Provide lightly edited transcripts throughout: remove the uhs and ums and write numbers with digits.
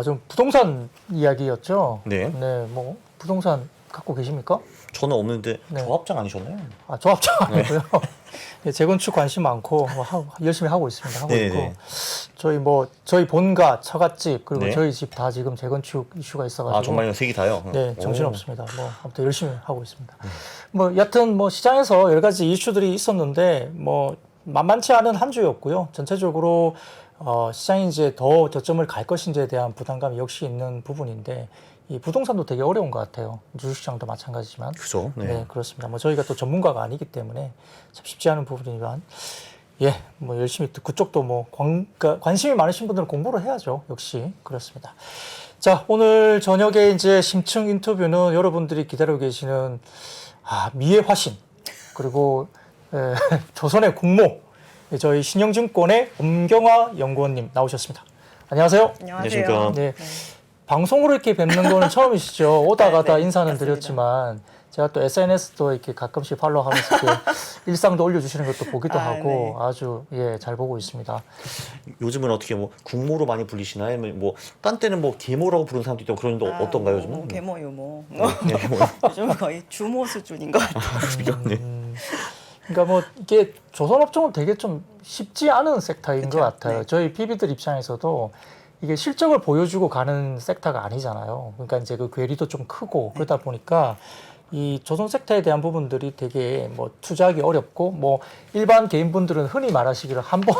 좀 부동산 이야기였죠. 네. 네, 뭐 부동산 갖고 계십니까? 저는 없는데 네. 조합장 아니셨나요? 아, 조합장 아니고요. 네, 재건축 관심 많고 열심히 하고 있습니다. 하고 네, 있고 네. 저희 본가, 처갓집 그리고 네. 저희 집 다 지금 재건축 이슈가 있어가지고 아 정말요? 색이 다요? 네, 정신 오. 없습니다. 뭐 아무튼 열심히 하고 있습니다. 뭐 여튼 뭐 시장에서 여러 가지 이슈들이 있었는데 뭐 만만치 않은 한 주였고요. 전체적으로 시장이 이제 더 저점을 갈 것인지에 대한 부담감이 역시 있는 부분인데 이 부동산도 되게 어려운 것 같아요. 주식시장도 마찬가지지만. 그죠. 네. 네, 그렇습니다. 뭐 저희가 또 전문가가 아니기 때문에 참 쉽지 않은 부분이지만 예, 뭐 열심히 또 그쪽도 뭐 관심이 많으신 분들은 공부를 해야죠. 역시 그렇습니다. 자, 오늘 저녁에 이제 심층 인터뷰는 여러분들이 기다리고 계시는 미의 화신 그리고 조선의 공모 저희 신영증권의 엄경화 연구원님 나오셨습니다. 안녕하세요. 안녕하십니까. 네. 방송으로 이렇게 뵙는 거는 처음이시죠. 오다 가다 인사는 맞습니다. 드렸지만 제가 또 SNS도 이렇게 가끔씩 팔로우하면서 이렇게 일상도 올려주시는 것도 보기도 하고 아주 잘 보고 있습니다. 요즘은 어떻게 뭐 국모로 많이 불리시나요? 뭐 딴 때는 뭐 계모라고 부르는 사람도 있고 그런데 어떤가요 요즘은? 계모 유모. 네, 뭐. 요즘 거의 주모 수준인 것 같아요. 네. 그러니까 뭐 이게 조선업종은 되게 좀 쉽지 않은 섹터인 그쵸? 것 같아요. 네. 저희 PB들 입장에서도 이게 실적을 보여주고 가는 섹터가 아니잖아요. 그러니까 이제 그 괴리도 좀 크고 그러다 보니까 이 조선 섹터에 대한 부분들이 되게 뭐 투자하기 어렵고 뭐 일반 개인분들은 흔히 말하시기를 한 번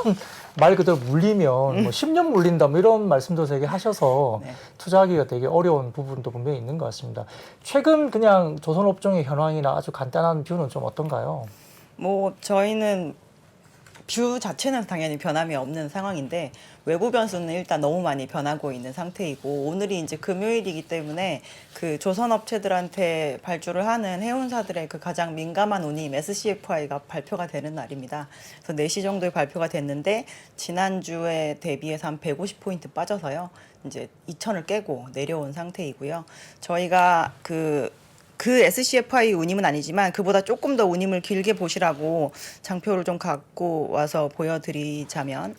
말 그대로 물리면 뭐 10년 물린다 뭐 이런 말씀도 되게 하셔서 네. 투자하기가 되게 어려운 부분도 분명히 있는 것 같습니다. 최근 그냥 조선업종의 현황이나 아주 간단한 뷰는 좀 어떤가요? 뭐 저희는 뷰 자체는 당연히 변함이 없는 상황인데 외부 변수는 일단 너무 많이 변하고 있는 상태이고 오늘이 이제 금요일이기 때문에 그 조선 업체들한테 발주를 하는 해운사들의 그 가장 민감한 운임 SCFI가 발표가 되는 날입니다. 그래서 4시 정도에 발표가 됐는데 지난주에 대비해서 한 150포인트 빠져서요. 이제 2,000을 깨고 내려온 상태이고요. 저희가 그 SCFI 운임은 아니지만 그보다 조금 더 운임을 길게 보시라고 장표를 좀 갖고 와서 보여드리자면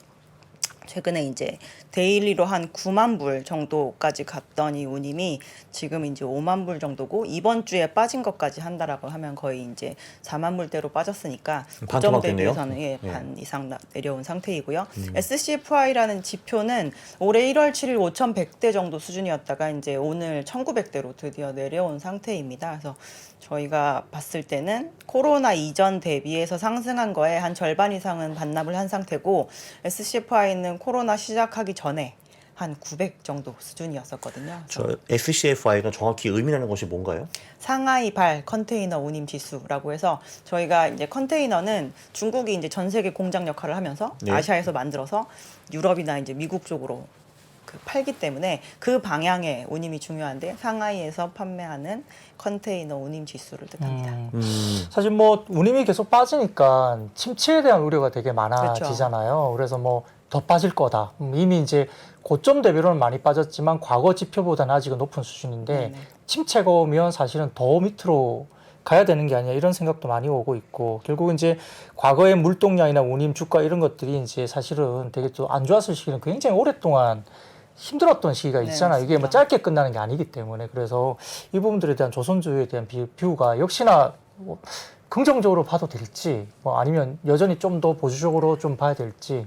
최근에 이제 데일리로 한 9만 불 정도까지 갔던 이 운임이 지금 이제 5만 불 정도고 이번 주에 빠진 것까지 한다라고 하면 거의 이제 4만 불대로 빠졌으니까 반 고점 토막됐네요. 대비해서는 반 이상 내려온 상태이고요. SCFI라는 지표는 올해 1월 7일 5,100대 정도 수준이었다가 이제 오늘 1,900대로 드디어 내려온 상태입니다. 그래서 저희가 봤을 때는 코로나 이전 대비해서 상승한 거에 한 절반 이상은 반납을 한 상태고 SCFI는 코로나 시작하기 전에 한 900 정도 수준이었었거든요. 저 SCFI가 정확히 의미하는 것이 뭔가요? 상하이 발 컨테이너 운임 지수라고 해서 저희가 이제 컨테이너는 중국이 이제 전 세계 공장 역할을 하면서 네. 아시아에서 만들어서 유럽이나 이제 미국 쪽으로 팔기 때문에 그 방향의 운임이 중요한데 상하이에서 판매하는 컨테이너 운임 지수를 뜻합니다. 사실 뭐 운임이 계속 빠지니까 침체에 대한 우려가 되게 많아지잖아요. 그래서 뭐 더 빠질 거다. 이미 이제 고점 대비로는 많이 빠졌지만 과거 지표보다는 아직은 높은 수준인데 침체가 오면 사실은 더 밑으로 가야 되는 게 아니야 이런 생각도 많이 오고 있고 결국 이제 과거의 물동량이나 운임 주가 이런 것들이 이제 사실은 되게 또 안 좋았을 시기는 굉장히 오랫동안 힘들었던 시기가 있잖아요. 이게 뭐 짧게 끝나는 게 아니기 때문에 그래서 이 부분들에 대한 조선주에 대한 뷰가 역시나 뭐 긍정적으로 봐도 될지 뭐 아니면 여전히 좀 더 보수적으로 좀 봐야 될지.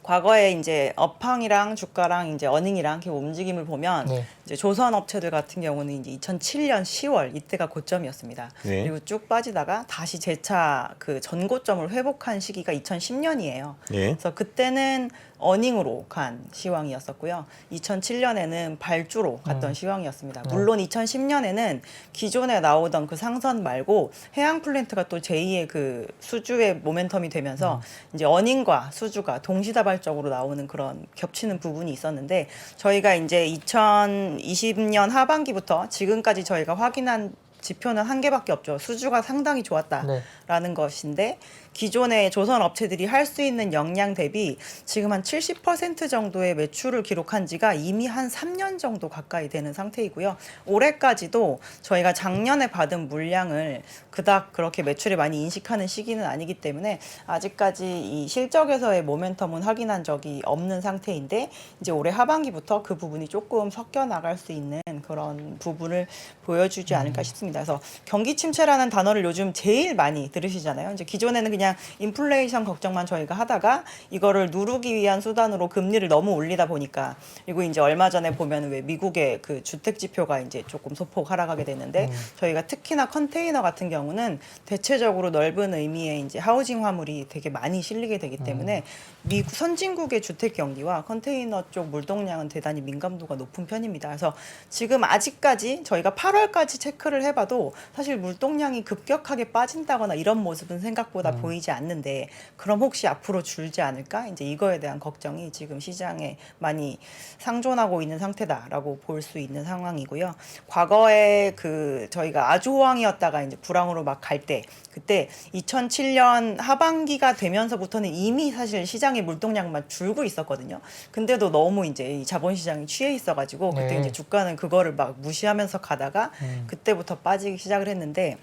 과거에 이제 업황이랑 주가랑 이제 어닝이랑 이렇게 움직임을 보면 네. 이제 조선 업체들 같은 경우는 이제 2007년 10월 이때가 고점이었습니다. 네. 그리고 쭉 빠지다가 다시 재차 그 전고점을 회복한 시기가 2010년이에요. 네. 그래서 그때는 어닝으로 간 시황이었었고요. 2007년에는 발주로 갔던 시황이었습니다. 물론 2010년에는 기존에 나오던 그 상선 말고 해양 플랜트가 또 제2의 그 수주의 모멘텀이 되면서 이제 어닝과 수주가 동시다발적으로 나오는 그런 겹치는 부분이 있었는데 저희가 이제 2020년 하반기부터 지금까지 저희가 확인한 지표는 한 개밖에 없죠. 수주가 상당히 좋았다라는 것인데 기존의 조선 업체들이 할 수 있는 역량 대비 지금 한 70% 정도의 매출을 기록한 지가 이미 한 3년 정도 가까이 되는 상태이고요. 올해까지도 저희가 작년에 받은 물량을 그닥 그렇게 매출에 많이 인식하는 시기는 아니기 때문에 아직까지 이 실적에서의 모멘텀은 확인한 적이 없는 상태인데 이제 올해 하반기부터 그 부분이 조금 섞여 나갈 수 있는 그런 부분을 보여주지 않을까 싶습니다. 그래서 경기 침체라는 단어를 요즘 제일 많이 들으시잖아요. 이제 기존에는 그냥 인플레이션 걱정만 저희가 하다가 이거를 누르기 위한 수단으로 금리를 너무 올리다 보니까 그리고 이제 얼마 전에 보면 왜 미국의 그 주택 지표가 이제 조금 소폭 하락하게 됐는데 저희가 특히나 컨테이너 같은 경우는 대체적으로 넓은 의미의 이제 하우징 화물이 되게 많이 실리게 되기 때문에 미국 선진국의 주택 경기와 컨테이너 쪽 물동량은 대단히 민감도가 높은 편입니다. 그래서 지금 아직까지 저희가 8월까지 체크를 해봐도 사실 물동량이 급격하게 빠진다거나 이런 모습은 생각보다 보이지 않는데 그럼 혹시 앞으로 줄지 않을까? 이제 이거에 대한 걱정이 지금 시장에 많이 상존하고 있는 상태다라고 볼 수 있는 상황이고요. 과거에 그 저희가 아주 호황이었다가 이제 불황으로 막 갈 때 그때 2007년 하반기가 되면서부터는 이미 사실 시장의 물동량만 줄고 있었거든요. 근데도 너무 이제 이 자본시장이 취해 있어가지고 그때 네. 이제 주가는 그거를 막 무시하면서 가다가 그때부터 빠지기 시작을 했는데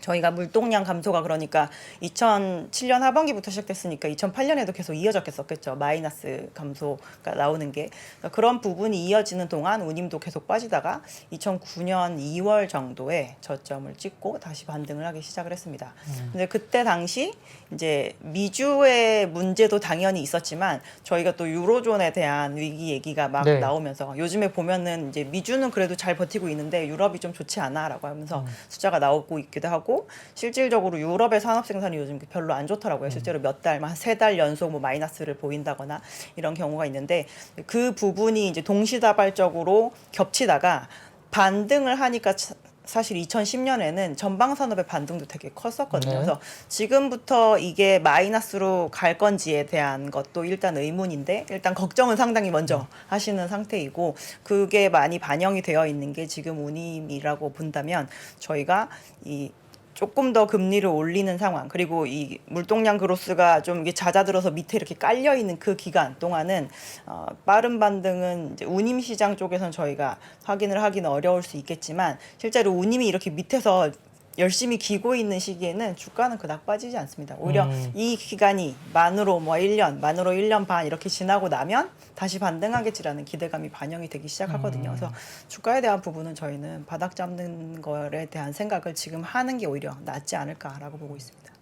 저희가 물동량 감소가 그러니까 2007년 하반기부터 시작됐으니까 2008년에도 계속 이어졌겠었겠죠. 마이너스 감소가 나오는 게. 그러니까 그런 부분이 이어지는 동안 운임도 계속 빠지다가 2009년 2월 정도에 저점을 찍고 다시 반등을 하기 시작을 했습니다. 근데 그때 당시 이제 미주의 문제도 당연히 있었지만 저희가 또 유로존에 대한 위기 얘기가 막 네. 나오면서 요즘에 보면은 이제 미주는 그래도 잘 버티고 있는데 유럽이 좀 좋지 않아라고 하면서 숫자가 나오고 있기도 하고 실질적으로 유럽의 산업 생산이 요즘 별로 안 좋더라고요. 실제로 몇 달, 한 3달 연속 뭐 마이너스를 보인다거나 이런 경우가 있는데 그 부분이 이제 동시다발적으로 겹치다가 반등을 하니까 사실 2010년에는 전방산업의 반등도 되게 컸었거든요. 네. 그래서 지금부터 이게 마이너스로 갈 건지에 대한 것도 일단 의문인데 일단 걱정은 상당히 먼저 하시는 상태이고 그게 많이 반영이 되어 있는 게 지금 운임이라고 본다면 저희가 이 조금 더 금리를 올리는 상황 그리고 이 물동량 그로스가 좀 이게 잦아들어서 밑에 이렇게 깔려 있는 그 기간 동안은 빠른 반등은 이제 운임 시장 쪽에선 저희가 확인을 하기는 어려울 수 있겠지만 실제로 운임이 이렇게 밑에서 열심히 기고 있는 시기에는 주가는 그닥 빠지지 않습니다. 오히려 이 기간이 만으로 뭐 1년, 만으로 1년 반 이렇게 지나고 나면 다시 반등하겠지라는 기대감이 반영이 되기 시작하거든요. 그래서 주가에 대한 부분은 저희는 바닥 잡는 거에 대한 생각을 지금 하는 게 오히려 낫지 않을까라고 보고 있습니다.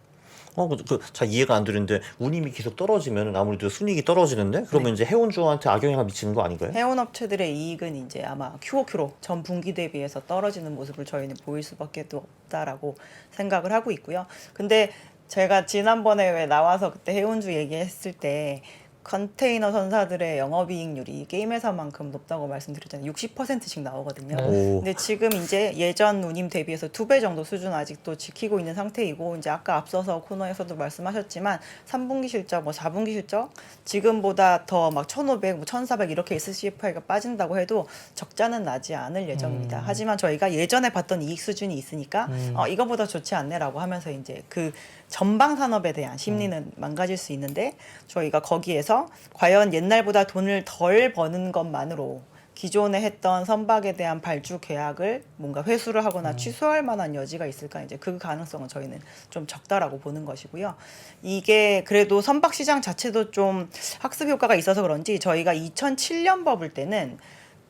잘 이해가 안 되는데 운임이 계속 떨어지면 아무래도 순이익이 떨어지는데 그러면 이제 해운주한테 악영향을 미치는 거 아닌가요? 해운업체들의 이익은 이제 아마 QOQ로 전 분기 대비해서 떨어지는 모습을 저희는 보일 수밖에 또 없다라고 생각을 하고 있고요. 근데 제가 지난번에 왜 나와서 그때 해운주 얘기했을 때 컨테이너 선사들의 영업이익률이 게임 회사만큼 높다고 말씀드렸잖아요. 60%씩 나오거든요. 네. 오. 근데 지금 이제 예전 운임 대비해서 2배 정도 수준 아직도 지키고 있는 상태이고 이제 아까 앞서서 코너에서도 말씀하셨지만 3분기 실적, 뭐 4분기 실적 지금보다 더 막 1,500, 뭐 1,400 이렇게 SCFI가 빠진다고 해도 적자는 나지 않을 예정입니다. 하지만 저희가 예전에 봤던 이익 수준이 있으니까 이거보다 좋지 않네라고 하면서 이제 그 전방 산업에 대한 심리는 망가질 수 있는데 저희가 거기에서 과연 옛날보다 돈을 덜 버는 것만으로 기존에 했던 선박에 대한 발주 계약을 뭔가 회수를 하거나 취소할 만한 여지가 있을까 이제 그 가능성은 저희는 좀 적다라고 보는 것이고요. 이게 그래도 선박 시장 자체도 좀 학습 효과가 있어서 그런지 저희가 2007년 버블 때는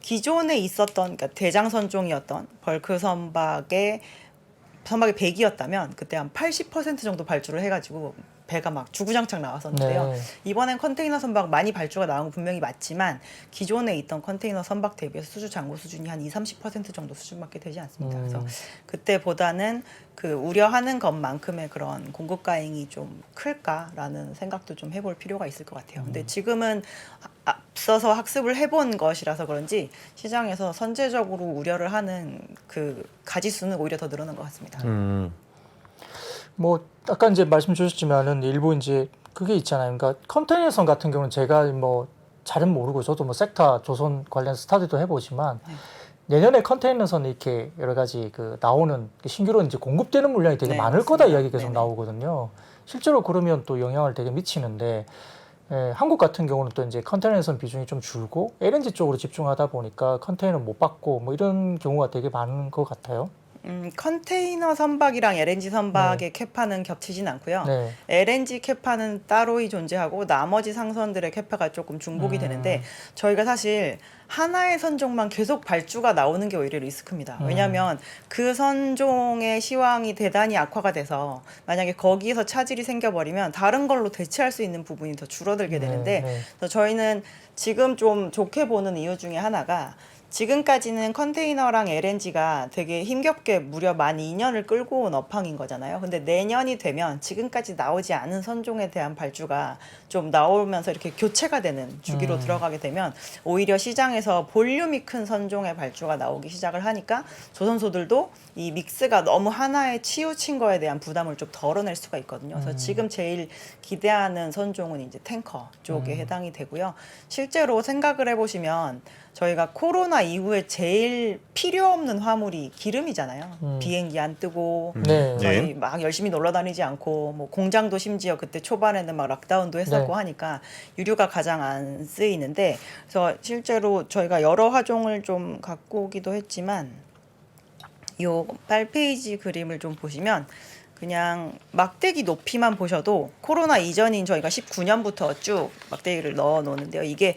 기존에 있었던 그러니까 대장선종이었던 벌크 선박이 100이었다면 그때 한 80% 정도 발주를 해가지고 배가 막 주구장창 나왔었는데요. 네. 이번엔 컨테이너 선박 많이 발주가 나온 건 분명히 맞지만 기존에 있던 컨테이너 선박 대비해서 수주 잔고 수준이 한 20-30% 정도 수준밖에 되지 않습니다. 그래서 그때보다는 그 우려하는 것만큼의 그런 공급 가행이 좀 클까라는 생각도 좀 해볼 필요가 있을 것 같아요. 근데 지금은 앞서서 학습을 해본 것이라서 그런지 시장에서 선제적으로 우려를 하는 그 가지수는 오히려 더 늘어난 것 같습니다. 뭐 아까 이제 말씀 주셨지만은 일부 이제 그게 있잖아요. 그러니까 컨테이너선 같은 경우는 제가 뭐 잘은 모르고 저도 뭐 섹터 조선 관련 스타디도 해보지만 내년에 컨테이너선 이렇게 여러 가지 그 나오는 신규로 이제 공급되는 물량이 되게 네, 많을 거다 맞습니다. 이야기 계속 네네. 나오거든요. 실제로 그러면 또 영향을 되게 미치는데 한국 같은 경우는 또 이제 컨테이너선 비중이 좀 줄고 LNG 쪽으로 집중하다 보니까 컨테이너 못 받고 뭐 이런 경우가 되게 많은 것 같아요. 컨테이너 선박이랑 LNG 선박의 캐파는 겹치진 않고요. 네. LNG 캐파는 따로이 존재하고 나머지 상선들의 캐파가 조금 중복이 되는데 저희가 사실 하나의 선종만 계속 발주가 나오는 게 오히려 리스크입니다. 왜냐하면 그 선종의 시황이 대단히 악화가 돼서 만약에 거기에서 차질이 생겨버리면 다른 걸로 대체할 수 있는 부분이 더 줄어들게 되는데 네. 그래서 저희는 지금 좀 좋게 보는 이유 중에 하나가 지금까지는 컨테이너랑 LNG가 되게 힘겹게 무려 만 2년을 끌고 온 업황인 거잖아요. 근데 내년이 되면 지금까지 나오지 않은 선종에 대한 발주가 좀 나오면서 이렇게 교체가 되는 주기로 들어가게 되면 오히려 시장에서 볼륨이 큰 선종의 발주가 나오기 시작을 하니까 조선소들도 이 믹스가 너무 하나에 치우친 거에 대한 부담을 좀 덜어낼 수가 있거든요. 그래서 지금 제일 기대하는 선종은 이제 탱커 쪽에 해당이 되고요. 실제로 생각을 해보시면 저희가 코로나 이후에 제일 필요 없는 화물이 기름이잖아요. 비행기 안 뜨고 네. 저희 막 열심히 놀러 다니지 않고 뭐 공장도 심지어 그때 초반에는 막 락다운도 했었고 네. 하니까 유류가 가장 안 쓰이는데 그래서 실제로 저희가 여러 화종을 좀 갖고 오기도 했지만 요 8페이지 그림을 좀 보시면 그냥 막대기 높이만 보셔도 코로나 이전인 저희가 19년부터 쭉 막대기를 넣어 놓는데요. 이게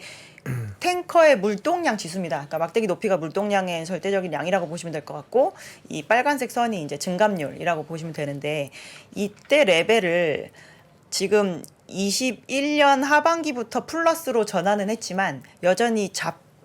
탱커의 물동량 지수입니다. 그러니까 막대기 높이가 물동량의 절대적인 양이라고 보시면 될 것 같고 이 빨간색 선이 이제 증감률이라고 보시면 되는데 이때 레벨을 지금 21년 하반기부터 플러스로 전환은 했지만 여전히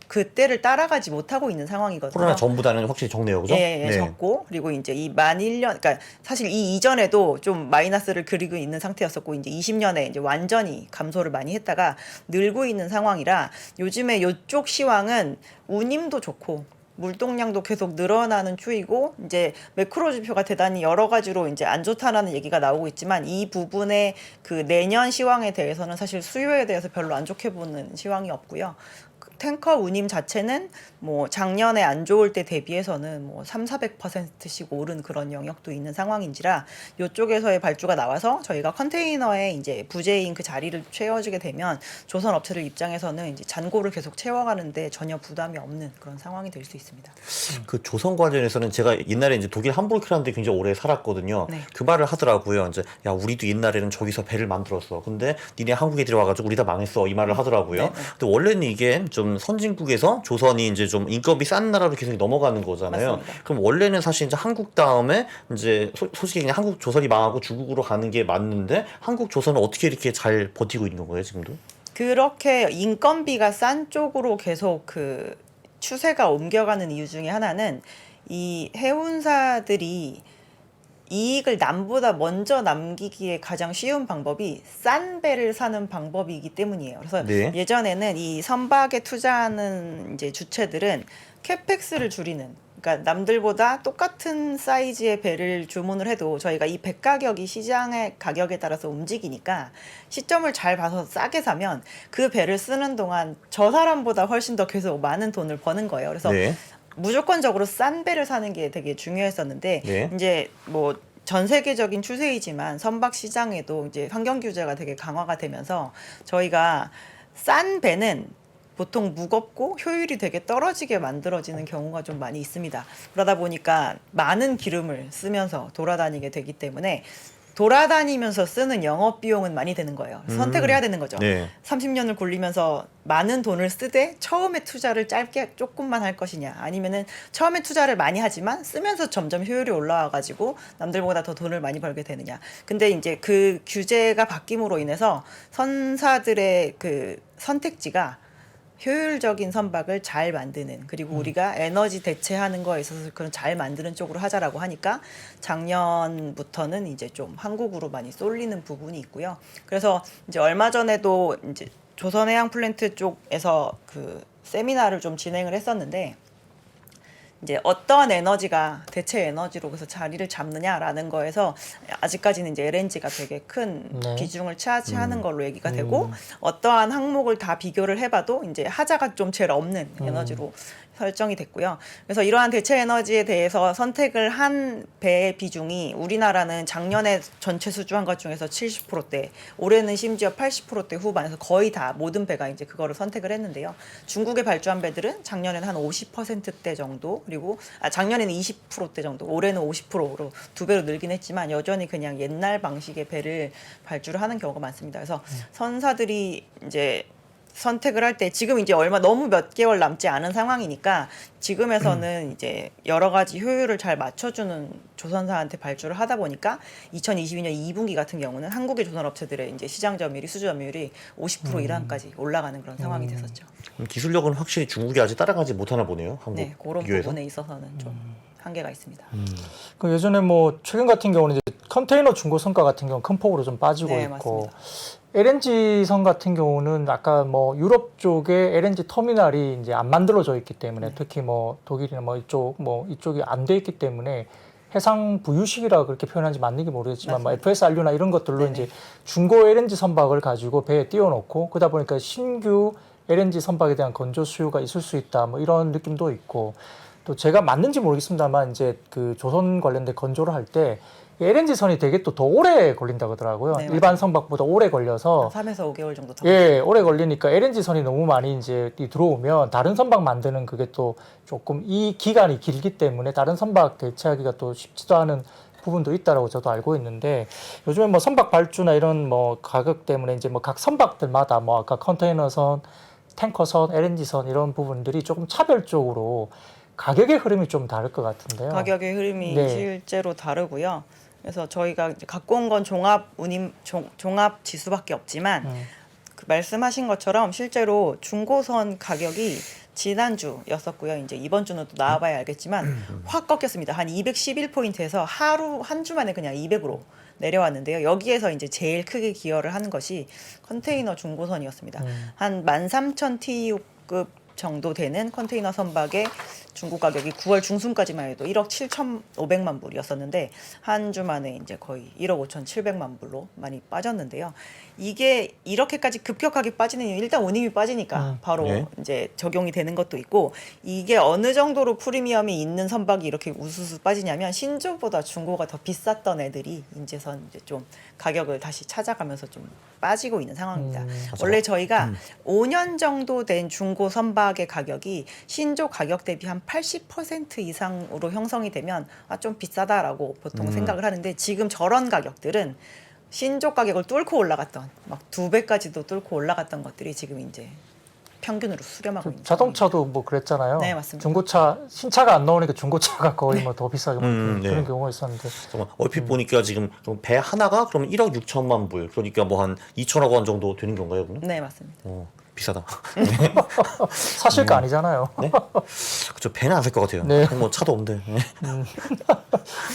그때를 따라가지 못하고 있는 상황이거든요. 코로나 전보다는 확실히 적네요, 그죠? 예, 적고 그리고 이제 이 만 1년, 그러니까 사실 이 이전에도 좀 마이너스를 그리고 있는 상태였었고 이제 20년에 이제 완전히 감소를 많이 했다가 늘고 있는 상황이라 요즘에 이쪽 시황은 운임도 좋고 물동량도 계속 늘어나는 추이고 이제 매크로 지표가 대단히 여러 가지로 이제 안 좋다라는 얘기가 나오고 있지만 이 부분의 그 내년 시황에 대해서는 사실 수요에 대해서 별로 안 좋게 보는 시황이 없고요. 탱커 운임 자체는 뭐 작년에 안 좋을 때 대비해서는 뭐 300~400%씩 오른 그런 영역도 있는 상황인지라 이쪽에서의 발주가 나와서 저희가 컨테이너에 이제 부재인 그 자리를 채워주게 되면 조선 업체들 입장에서는 이제 잔고를 계속 채워가는데 전혀 부담이 없는 그런 상황이 될 수 있습니다. 그 조선 관련해서는 제가 옛날에 이제 독일 함부르크라는 데 굉장히 오래 살았거든요. 네. 그 말을 하더라고요. 이제 야 우리도 옛날에는 저기서 배를 만들었어. 근데 니네 한국에 들어와가지고 우리 다 망했어. 이 말을 하더라고요. 네. 근데 원래는 이게 좀 선진국에서 조선이 이제 좀 인건비 싼 나라로 계속 넘어가는 거잖아요. 맞습니다. 그럼 원래는 사실 이제 한국 다음에 이제 솔직히 그냥 한국 조선이 망하고 중국으로 가는 게 맞는데 한국 조선은 어떻게 이렇게 잘 버티고 있는 거예요 지금도? 그렇게 인건비가 싼 쪽으로 계속 그 추세가 옮겨가는 이유 중에 하나는 이 해운사들이 이익을 남보다 먼저 남기기에 가장 쉬운 방법이 싼 배를 사는 방법이기 때문이에요. 그래서 네. 예전에는 이 선박에 투자하는 이제 주체들은 캐펙스를 줄이는, 그러니까 남들보다 똑같은 사이즈의 배를 주문을 해도 저희가 이 배 가격이 시장의 가격에 따라서 움직이니까 시점을 잘 봐서 싸게 사면 그 배를 쓰는 동안 저 사람보다 훨씬 더 계속 많은 돈을 버는 거예요. 그래서 네. 무조건적으로 싼 배를 사는 게 되게 중요했었는데 네. 이제 뭐 전 세계적인 추세이지만 선박 시장에도 이제 환경 규제가 되게 강화가 되면서 저희가 싼 배는 보통 무겁고 효율이 되게 떨어지게 만들어지는 경우가 좀 많이 있습니다. 그러다 보니까 많은 기름을 쓰면서 돌아다니게 되기 때문에 돌아다니면서 쓰는 영업 비용은 많이 되는 거예요. 선택을 해야 되는 거죠. 네. 30년을 굴리면서 많은 돈을 쓰되 처음에 투자를 짧게 조금만 할 것이냐, 아니면은 처음에 투자를 많이 하지만 쓰면서 점점 효율이 올라와 가지고 남들보다 더 돈을 많이 벌게 되느냐. 근데 이제 그 규제가 바뀜으로 인해서 선사들의 그 선택지가 효율적인 선박을 잘 만드는, 그리고 우리가 에너지 대체하는 거에 있어서 그런 잘 만드는 쪽으로 하자라고 하니까 작년부터는 이제 좀 한국으로 많이 쏠리는 부분이 있고요. 그래서 이제 얼마 전에도 이제 조선해양플랜트 쪽에서 그 세미나를 좀 진행을 했었는데 이제 어떠한 에너지가 대체 에너지로 그래서 자리를 잡느냐라는 거에서 아직까지는 이제 LNG가 되게 큰 네. 비중을 차지하는 걸로 얘기가 되고 어떠한 항목을 다 비교를 해봐도 이제 하자가 좀 제일 없는 에너지로 설정이 됐고요. 그래서 이러한 대체 에너지에 대해서 선택을 한 배의 비중이 우리나라는 작년에 전체 수주한 것 중에서 70%대, 올해는 심지어 80%대 후반에서 거의 다 모든 배가 이제 그거를 선택을 했는데요. 중국에 발주한 배들은 작년에는 한 50%대 정도, 그리고 작년에는 20%대 정도, 올해는 50%로 2배로 늘긴 했지만 여전히 그냥 옛날 방식의 배를 발주를 하는 경우가 많습니다. 그래서 선사들이 이제 선택을 할 때 지금 이제 얼마 너무 몇 개월 남지 않은 상황이니까 지금에서는 이제 여러 가지 효율을 잘 맞춰주는 조선사한테 발주를 하다 보니까 2022년 2분기 같은 경우는 한국의 조선업체들의 이제 시장 점유율이 수주 점유율이 50% 이상까지 올라가는 그런 상황이 됐었죠. 그럼 기술력은 확실히 중국이 아직 따라가지 못하나 보네요. 한국 네, 그런 비교해서. 부분에 있어서는 좀 한계가 있습니다. 그 예전에 뭐 최근 같은 경우는 이제 컨테이너 중고 성과 같은 경우 큰 폭으로 좀 빠지고 네, 있고 맞습니다. LNG선 같은 경우는 아까 뭐 유럽 쪽에 LNG 터미널이 이제 안 만들어져 있기 때문에 특히 뭐 독일이나 뭐 이쪽이 안 돼 있기 때문에 해상 부유식이라 그렇게 표현하는지 맞는지 모르겠지만 뭐 맞습니다. FSRU나 이런 것들로 네네. 이제 중고 LNG 선박을 가지고 배에 띄워놓고 그러다 보니까 신규 LNG 선박에 대한 건조 수요가 있을 수 있다 뭐 이런 느낌도 있고 또 제가 맞는지 모르겠습니다만 이제 그 조선 관련된 건조를 할 때 LNG 선이 되게 또 더 오래 걸린다고 하더라고요. 네, 일반 맞아요. 선박보다 오래 걸려서 3에서 5개월 정도 더. 예, 오래 걸리니까 LNG 선이 너무 많이 이제 들어오면 다른 선박 만드는 그게 또 조금 이 기간이 길기 때문에 다른 선박 대체하기가 또 쉽지도 않은 부분도 있다라고 저도 알고 있는데 요즘에 뭐 선박 발주나 이런 뭐 가격 때문에 이제 뭐 각 선박들마다 뭐 아까 컨테이너선, 탱커선, LNG선 이런 부분들이 조금 차별적으로 가격의 흐름이 좀 다를 것 같은데요. 가격의 흐름이 네. 실제로 다르고요. 그래서 저희가 이제 갖고 온 건 종합 지수밖에 없지만 그 말씀하신 것처럼 실제로 중고선 가격이 지난주였었고요. 이제 이번 주는 또 나와봐야 알겠지만 확 꺾였습니다. 한 211포인트에서 하루 한 주 만에 그냥 200으로 내려왔는데요. 여기에서 이제 제일 크게 기여를 하는 것이 컨테이너 중고선이었습니다. 한 13,000 TEU급 정도 되는 컨테이너 선박의 중고 가격이 9월 중순까지만 해도 1억 7,500만 불이었었는데 한 주 만에 이제 거의 1억 5,700만 불로 많이 빠졌는데요. 이게 이렇게까지 급격하게 빠지는 이유 일단 운임이 빠지니까 바로 네. 이제 적용이 되는 것도 있고 이게 어느 정도로 프리미엄이 있는 선박이 이렇게 우수수 빠지냐면 신조보다 중고가 더 비쌌던 애들이 이제선 이제 좀 가격을 다시 찾아가면서 좀 빠지고 있는 상황입니다. 원래 저희가 5년 정도 된 중고 선박의 가격이 신조 가격 대비 한 80% 이상으로 형성이 되면 좀 비싸다라고 보통 생각을 하는데 지금 저런 가격들은 신조 가격을 뚫고 올라갔던 막 2배까지도 뚫고 올라갔던 것들이 지금 이제 평균으로 수렴하고 있는 자동차도 뭐 그랬잖아요. 네, 맞습니다. 중고차 신차가 안 나오니까 중고차가 거의 뭐 더 비싸게 먹는 네. 그런 경우가 있었는데 잠깐만, 얼핏 보니까 지금 배 하나가 그럼 1억 6천만 불, 그러니까 뭐 한 2천억 원 정도 되는 건가요, 그러면? 네, 맞습니다. 비싸다. 사실 거 아니잖아요. 네? 그쵸, 배는 안 살 것 같아요. 네. 뭐 차도 없는데. 네.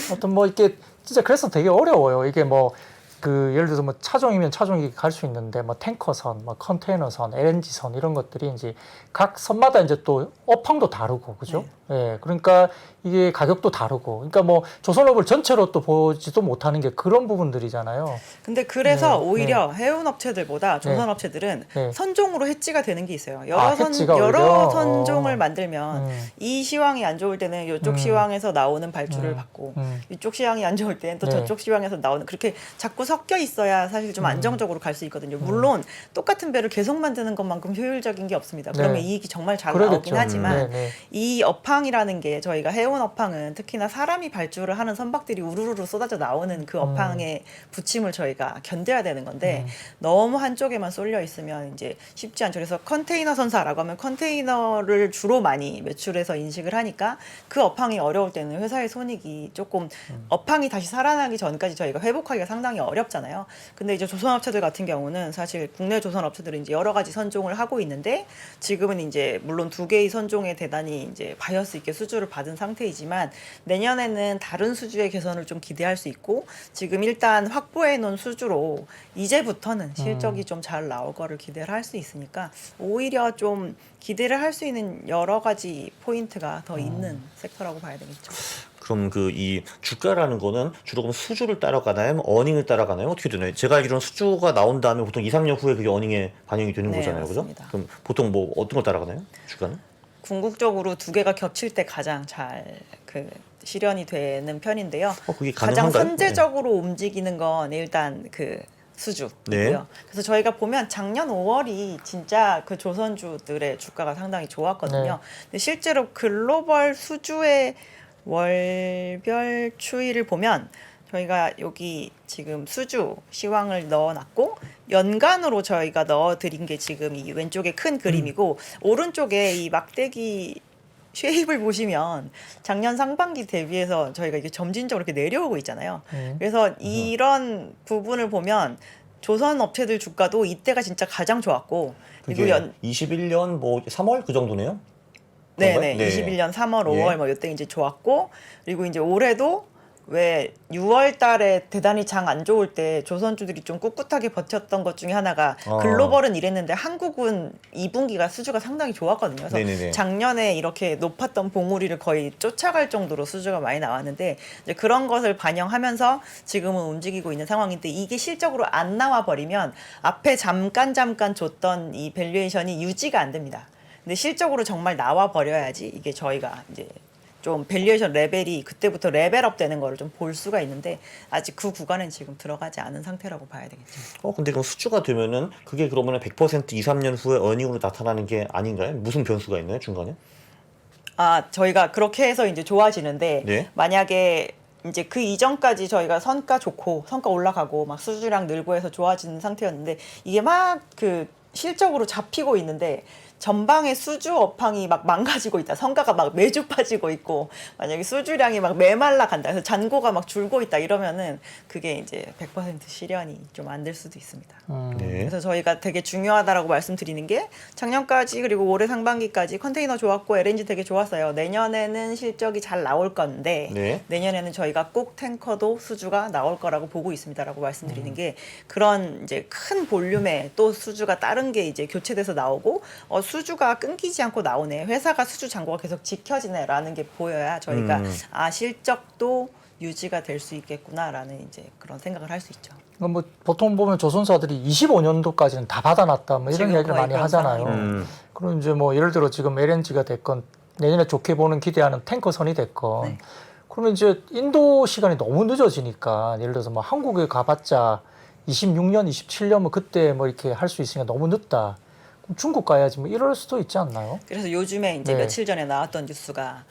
하여튼 뭐 이게 진짜 그래서 되게 어려워요. 이게 뭐 그 예를 들어서 뭐 차종이면 차종이 갈 수 있는데 뭐 탱커선, 뭐 컨테이너선, LNG선 이런 것들이 이제 각 선마다 이제 또 업황도 다르고 그죠? 예. 그러니까 이게 가격도 다르고 그러니까 뭐 조선업을 전체로 또 보지도 못하는 게 그런 부분들이잖아요. 근데 그래서 네, 오히려 해운 업체들보다 조선 업체들은 네. 선종으로 해지가 되는 게 있어요. 해지가 여러 오히려? 선종을 만들면 음. 이 시황이 안 좋을 때는 이쪽 시황에서 나오는 발주를 받고 이쪽 시황이 안 좋을 때는 또 네. 저쪽 시황에서 나오는 그렇게 자꾸 섞여 있어야 사실 좀 안정적으로 갈 수 있거든요. 물론 똑같은 배를 계속 만드는 것만큼 효율적인 게 없습니다. 그러면 네. 이익이 정말 잘 그러겠죠. 나오긴 하지만 네. 이 업황이라는 게 저희가 해운 업황은 특히나 사람이 발주를 하는 선박들이 우르르 쏟아져 나오는 그 업황의 부침을 저희가 견뎌야 되는 건데 너무 한쪽에만 쏠려 있으면 이제 쉽지 않죠. 그래서 컨테이너 선사라고 하면 컨테이너를 주로 많이 매출해서 인식을 하니까 그 업황이 어려울 때는 회사의 손익이 조금 업황이 다시 살아나기 전까지 저희가 회복하기가 상당히 어렵잖아요. 근데 이제 조선업체들 같은 경우는 사실 국내 조선업체들은 이제 여러 가지 선종을 하고 있는데 지금은 이제 물론 2개의 선종에 대단히 이제 바이어스 있게 수주를 받은 상태이지만 내년에는 다른 수주의 개선을 좀 기대할 수 있고 지금 일단 확보해 놓은 수주로 이제부터는 실적이 좀 잘 나올 거를 기대를 할 수 있으니까 오히려 좀 기대를 할 수 있는 여러 가지 포인트가 더 있는 섹터라고 봐야 되겠죠. 그럼 그 이 주가라는 거는 주로 그럼 수주를 따라가나요? 아니면 어닝을 따라가나요? 어떻게 되나요? 제가 알기로는 수주가 나온 다음에 보통 2, 3년 후에 그게 어닝에 반영이 되는 네, 거잖아요. 그죠? 맞습니다. 그럼 보통 뭐 어떤 걸 따라가나요? 주가는? 궁극적으로 두 개가 겹칠 때 가장 잘 그 실현이 되는 편인데요. 그게 가장 가능한가요? 선제적으로 움직이는 건 일단 그 수주고요. 네. 그래서 저희가 보면 작년 5월이 진짜 그 조선주들의 주가가 상당히 좋았거든요. 네. 근데 실제로 글로벌 수주의 월별 추이를 보면 저희가 여기 지금 수주 시황을 넣어놨고 연간으로 저희가 넣어드린 게 지금 이 왼쪽에 큰 그림이고 오른쪽에 이 막대기 쉐입을 보시면 작년 상반기 대비해서 저희가 이게 점진적으로 이렇게 내려오고 있잖아요. 그래서 이런 부분을 보면 조선 업체들 주가도 이때가 진짜 가장 좋았고 그리고 그게 21년 뭐 3월 그 정도네요? 네네 네. 21년 3월, 예. 5월 뭐 이때 이제 좋았고 그리고 이제 올해도 왜 6월 달에 대단히 장 안 좋을 때 조선주들이 좀 꿋꿋하게 버텼던 것 중에 하나가 글로벌은 이랬는데 한국은 2분기가 수주가 상당히 좋았거든요. 그래서 네네네. 작년에 이렇게 높았던 봉우리를 거의 쫓아갈 정도로 수주가 많이 나왔는데 이제 그런 것을 반영하면서 지금은 움직이고 있는 상황인데 이게 실적으로 안 나와 버리면 앞에 잠깐 줬던 이 밸류에이션이 유지가 안 됩니다. 근데 실적으로 정말 나와 버려야지 이게 저희가 이제 좀 밸류에이션 레벨이 그때부터 레벨업 되는 거를 좀 볼 수가 있는데 아직 그 구간은 지금 들어가지 않은 상태라고 봐야 되겠죠. 근데 그럼 수주가 되면은 그게 그러면은 100% 2, 3년 후에 어닝으로 나타나는 게 아닌가요? 무슨 변수가 있나요, 중간에? 저희가 그렇게 해서 이제 좋아지는데 네. 만약에 이제 그 이전까지 저희가 성과 좋고 성과 올라가고 막 수주량 늘고 해서 좋아지는 상태였는데 이게 막 그 실적으로 잡히고 있는데 전방의 수주 업황이 막 망가지고 있다. 성과가 막 매주 빠지고 있고 만약에 수주량이 막 메말라 간다. 그래서 잔고가 막 줄고 있다 이러면은 그게 이제 100% 실현이 좀 안 될 수도 있습니다. 네. 그래서 저희가 되게 중요하다라고 말씀드리는 게 작년까지 그리고 올해 상반기까지 컨테이너 좋았고 LNG 되게 좋았어요. 내년에는 실적이 잘 나올 건데 네. 내년에는 저희가 꼭 탱커도 수주가 나올 거라고 보고 있습니다라고 말씀드리는 게 그런 이제 큰 볼륨의 또 수주가 다른 게 이제 교체돼서 나오고 수주가 끊기지 않고 나오네. 회사가 수주 잔고가 계속 지켜지네라는 게 보여야 저희가 실적도 유지가 될 수 있겠구나라는 이제 그런 생각을 할 수 있죠. 뭐 보통 보면 조선사들이 25년도까지는 다 받아놨다 뭐 이런 지금 이야기를 거의 많이 그런 하잖아요. 상황이고. 그럼 이제 뭐 예를 들어 지금 LNG가 됐건 내년에 좋게 보는 기대하는 탱커선이 됐건 네. 그러면 이제 인도 시간이 너무 늦어지니까 예를 들어서 뭐 한국에 가봤자 26년, 27년 뭐 그때 뭐 이렇게 할 수 있으니까 너무 늦다. 그럼 중국 가야지 뭐 이럴 수도 있지 않나요? 그래서 요즘에 이제 네. 며칠 전에 나왔던 뉴스가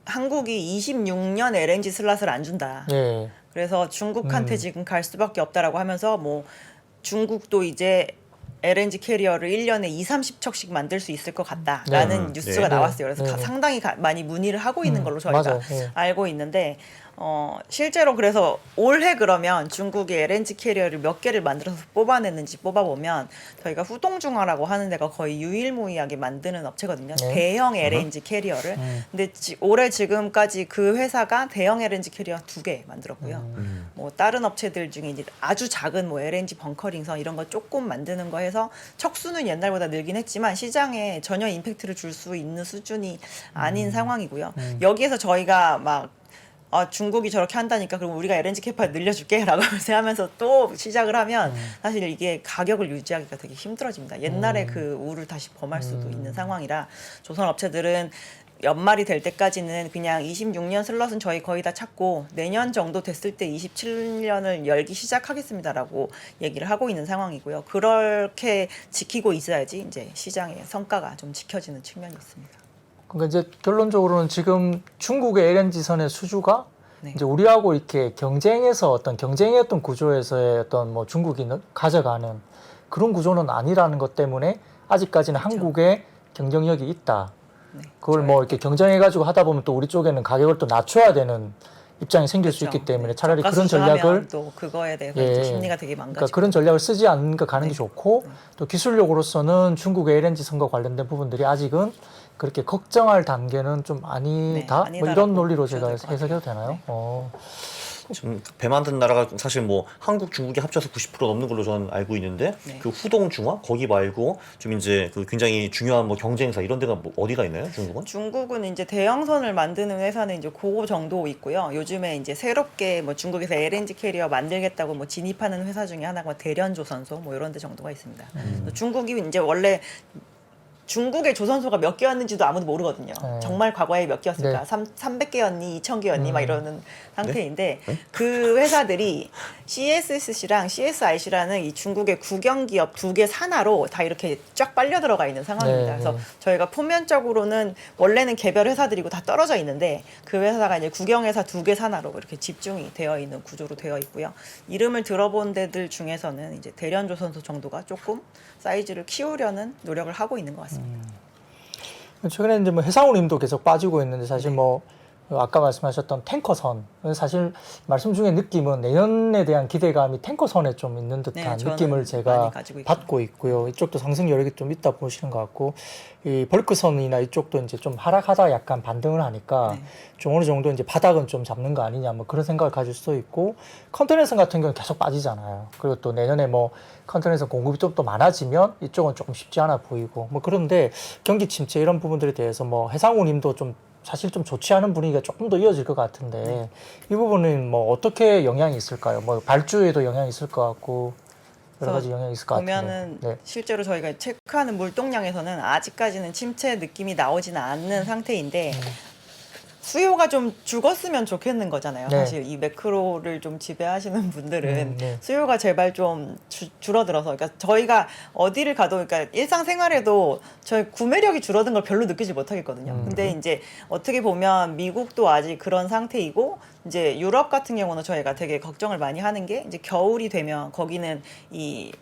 한국이 26년 LNG 슬롯을 안 준다. 예. 그래서 중국한테 지금 갈 수밖에 없다라고 하면서 뭐 중국도 이제 LNG 캐리어를 1년에 2, 30척씩 만들 수 있을 것 같다라는 네. 뉴스가 네. 나왔어요. 그래서 네. 상당히 많이 문의를 하고 있는 걸로 저희가 맞아요. 예. 알고 있는데 실제로 그래서 올해 그러면 중국이 LNG 캐리어를 몇 개를 만들어서 뽑아냈는지 뽑아보면 저희가 후동중화라고 하는 데가 거의 유일무이하게 만드는 업체거든요. 네. 대형 LNG 캐리어를. 근데 올해 지금까지 그 회사가 대형 LNG 캐리어 2개 만들었고요. 뭐 다른 업체들 중에 이제 아주 작은 뭐 LNG 벙커링선 이런 거 조금 만드는 거 해서 척수는 옛날보다 늘긴 했지만 시장에 전혀 임팩트를 줄 수 있는 수준이 아닌 상황이고요. 여기에서 저희가 막 중국이 저렇게 한다니까 그럼 우리가 LNG 캐파 늘려줄게 라고 하면서 또 시작을 하면 사실 이게 가격을 유지하기가 되게 힘들어집니다. 옛날에 그 우를 다시 범할 수도 있는 상황이라 조선 업체들은 연말이 될 때까지는 그냥 26년 슬롯은 저희 거의 다 찾고 내년 정도 됐을 때 27년을 열기 시작하겠습니다라고 얘기를 하고 있는 상황이고요. 그렇게 지키고 있어야지 이제 시장의 성과가 좀 지켜지는 측면이 있습니다. 그러니까 이제 결론적으로는 지금 중국의 LNG선의 수주가 네. 이제 우리하고 이렇게 경쟁해서 어떤 경쟁의 어떤 구조에서의 어떤 뭐 중국이 가져가는 그런 구조는 아니라는 것 때문에 아직까지는 그렇죠. 한국에 경쟁력이 있다. 네. 그걸 뭐 이렇게 경쟁해가지고 하다 보면 또 우리 쪽에는 가격을 또 낮춰야 되는 입장이 생길 수 그렇죠. 있기 때문에 네. 차라리 저가 그런 전략을 수주하면 또 그거에 대해서 이제 심리가 되게 망가지고 그러니까 그런 전략을 쓰지 않는 게 가는 네. 게 좋고 또 기술력으로서는 중국의 LNG 선과 관련된 부분들이 아직은 그렇게 걱정할 단계는 좀 아니다. 네, 뭐 아니다라고 이런 논리로 보셔도 제가 될것 같아요. 해석해도 되나요? 네. 지금 배 만든 나라가 사실 뭐 한국, 중국이 합쳐서 90% 넘는 걸로 저는 알고 있는데 네. 그 후동중화 거기 말고 좀 이제 그 굉장히 중요한 뭐 경쟁사 이런 데가 뭐 어디가 있나요, 중국은? 중국은 이제 대형선을 만드는 회사는 이제 그 정도 있고요. 요즘에 이제 새롭게 뭐 중국에서 LNG 캐리어 만들겠다고 뭐 진입하는 회사 중에 하나가 대련조선소 뭐 이런 데 정도가 있습니다. 중국이 이제 원래 중국의 조선소가 몇 개였는지도 아무도 모르거든요. 네. 정말 과거에 몇 개였을까? 네. 300개였니? 2000개였니? 막 이러는 상태인데 네? 그 회사들이 CSC랑 CSIC라는 이 중국의 국영기업 2개 산하로 다 이렇게 쫙 빨려 들어가 있는 상황입니다. 네, 그래서 네. 저희가 표면적으로는 원래는 개별 회사들이고 다 떨어져 있는데 그 회사가 이제 국영회사 2개 산하로 이렇게 집중이 되어 있는 구조로 되어 있고요. 이름을 들어본 데들 중에서는 이제 대련조선소 정도가 조금 사이즈를 키우려는 노력을 하고 있는 것 같습니다. 최근에 이제 뭐 해상운임도 계속 빠지고 있는데 사실 네. 뭐 아까 말씀하셨던 탱커선 사실 말씀 중에 느낌은 내년에 대한 기대감이 탱커선에 좀 있는 듯한 네, 저는 느낌을 많이 제가 가지고 있고. 받고 있고요. 이쪽도 상승 여력이 좀 있다 보시는 것 같고 이 벌크선이나 이쪽도 이제 좀 하락하다 약간 반등을 하니까 네. 좀 어느 정도 이제 바닥은 좀 잡는 거 아니냐 뭐 그런 생각을 가질 수도 있고 컨테이너선 같은 경우는 계속 빠지잖아요. 그리고 또 내년에 뭐 컨테이너선 공급이 좀 더 많아지면 이쪽은 조금 쉽지 않아 보이고 뭐 그런데 경기 침체 이런 부분들에 대해서 뭐 해상운임도 좀 사실 좀 좋지 않은 분위기가 조금 더 이어질 것 같은데 네. 이 부분은 뭐 어떻게 영향이 있을까요? 뭐 발주에도 영향이 있을 것 같고 여러 가지 영향이 있을 것 보면은 같은데. 네. 실제로 저희가 체크하는 물동량에서는 아직까지는 침체 느낌이 나오지는 않는 상태인데 수요가 좀 죽었으면 좋겠는 거잖아요. 네. 사실 이 매크로를 좀 지배하시는 분들은 네. 수요가 제발 좀 줄어들어서, 그러니까 저희가 어디를 가도, 그러니까 일상생활에도 저희 구매력이 줄어든 걸 별로 느끼지 못하겠거든요. 근데 이제 어떻게 보면 미국도 아직 그런 상태이고, 이제 유럽 같은 경우는 저희가 되게 걱정을 많이 하는 게 이제 겨울이 되면 거기는 이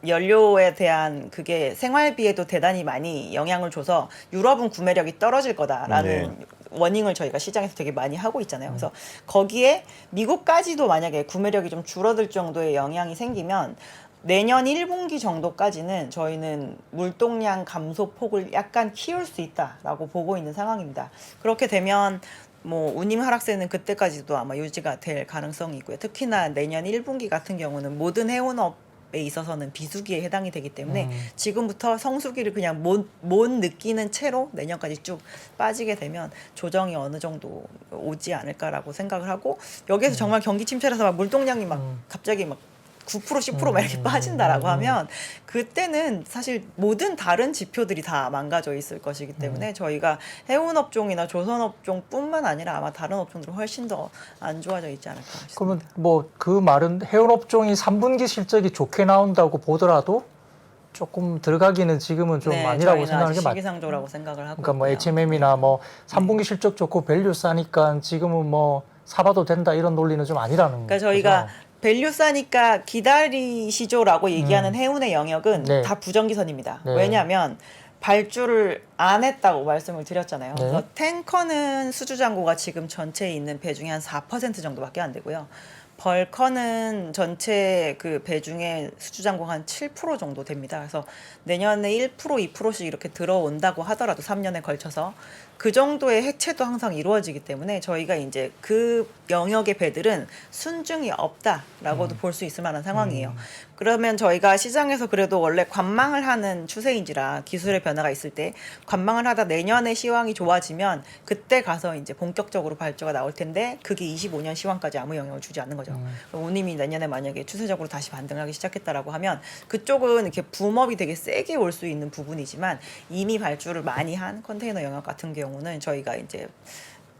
연료에 대한 그게 생활비에도 대단히 많이 영향을 줘서 유럽은 구매력이 떨어질 거다라는 워닝을 저희가 시장에서 되게 많이 하고 있잖아요. 그래서 거기에 미국까지도 만약에 구매력이 좀 줄어들 정도의 영향이 생기면 내년 1분기 정도까지는 저희는 물동량 감소 폭을 약간 키울 수 있다라고 보고 있는 상황입니다. 그렇게 되면 뭐 운임 하락세는 그때까지도 아마 유지가 될 가능성이 있고요. 특히나 내년 1분기 같은 경우는 모든 해운업 에 있어서는 비수기에 해당이 되기 때문에 지금부터 성수기를 그냥 못 느끼는 채로 내년까지 쭉 빠지게 되면 조정이 어느 정도 오지 않을까라고 생각을 하고, 여기에서 정말 경기 침체라서 막 물동량이 막 갑자기 막 9% 10% 막 이렇게 빠진다라고 하면 그때는 사실 모든 다른 지표들이 다 망가져 있을 것이기 때문에 저희가 해운업종이나 조선업종뿐만 아니라 아마 다른 업종들은 훨씬 더 안 좋아져 있지 않을까 싶습니다. 그러면 뭐 그 말은 해운업종이 3분기 실적이 좋게 나온다고 보더라도 조금 들어가기는 지금은 좀 네, 아니라고 저희는 생각하는 아직 게 맞죠. 시기상조라고 생각을 하고 그러니까 뭐 있고요. HMM이나 뭐 3분기 실적 좋고 밸류 싸니까 지금은 뭐 사봐도 된다 이런 논리는 좀 아니라는 그러니까 저희가 거죠. 밸류 싸니까 기다리시죠라고 얘기하는 해운의 영역은 네. 다 부정기선입니다. 네. 왜냐하면 발주를 안 했다고 말씀을 드렸잖아요. 네. 그래서 탱커는 수주잔고가 지금 전체에 있는 배 중에 한 4% 정도밖에 안 되고요. 벌커는 전체 그 배 중에 수주잔고가 한 7% 정도 됩니다. 그래서 내년에 1%, 2%씩 이렇게 들어온다고 하더라도 3년에 걸쳐서 그 정도의 해체도 항상 이루어지기 때문에 저희가 이제 그 영역의 배들은 순증이 없다라고도 볼 수 있을 만한 상황이에요. 그러면 저희가 시장에서 그래도 원래 관망을 하는 추세인지라 기술의 변화가 있을 때 관망을 하다 내년에 시황이 좋아지면 그때 가서 이제 본격적으로 발주가 나올 텐데 그게 25년 시황까지 아무 영향을 주지 않는 거죠. 운임이 내년에 만약에 추세적으로 다시 반등하기 시작했다라고 하면 그쪽은 이렇게 붐업이 되게 세게 올 수 있는 부분이지만 이미 발주를 많이 한 컨테이너 영역 같은 경우는 저희가 이제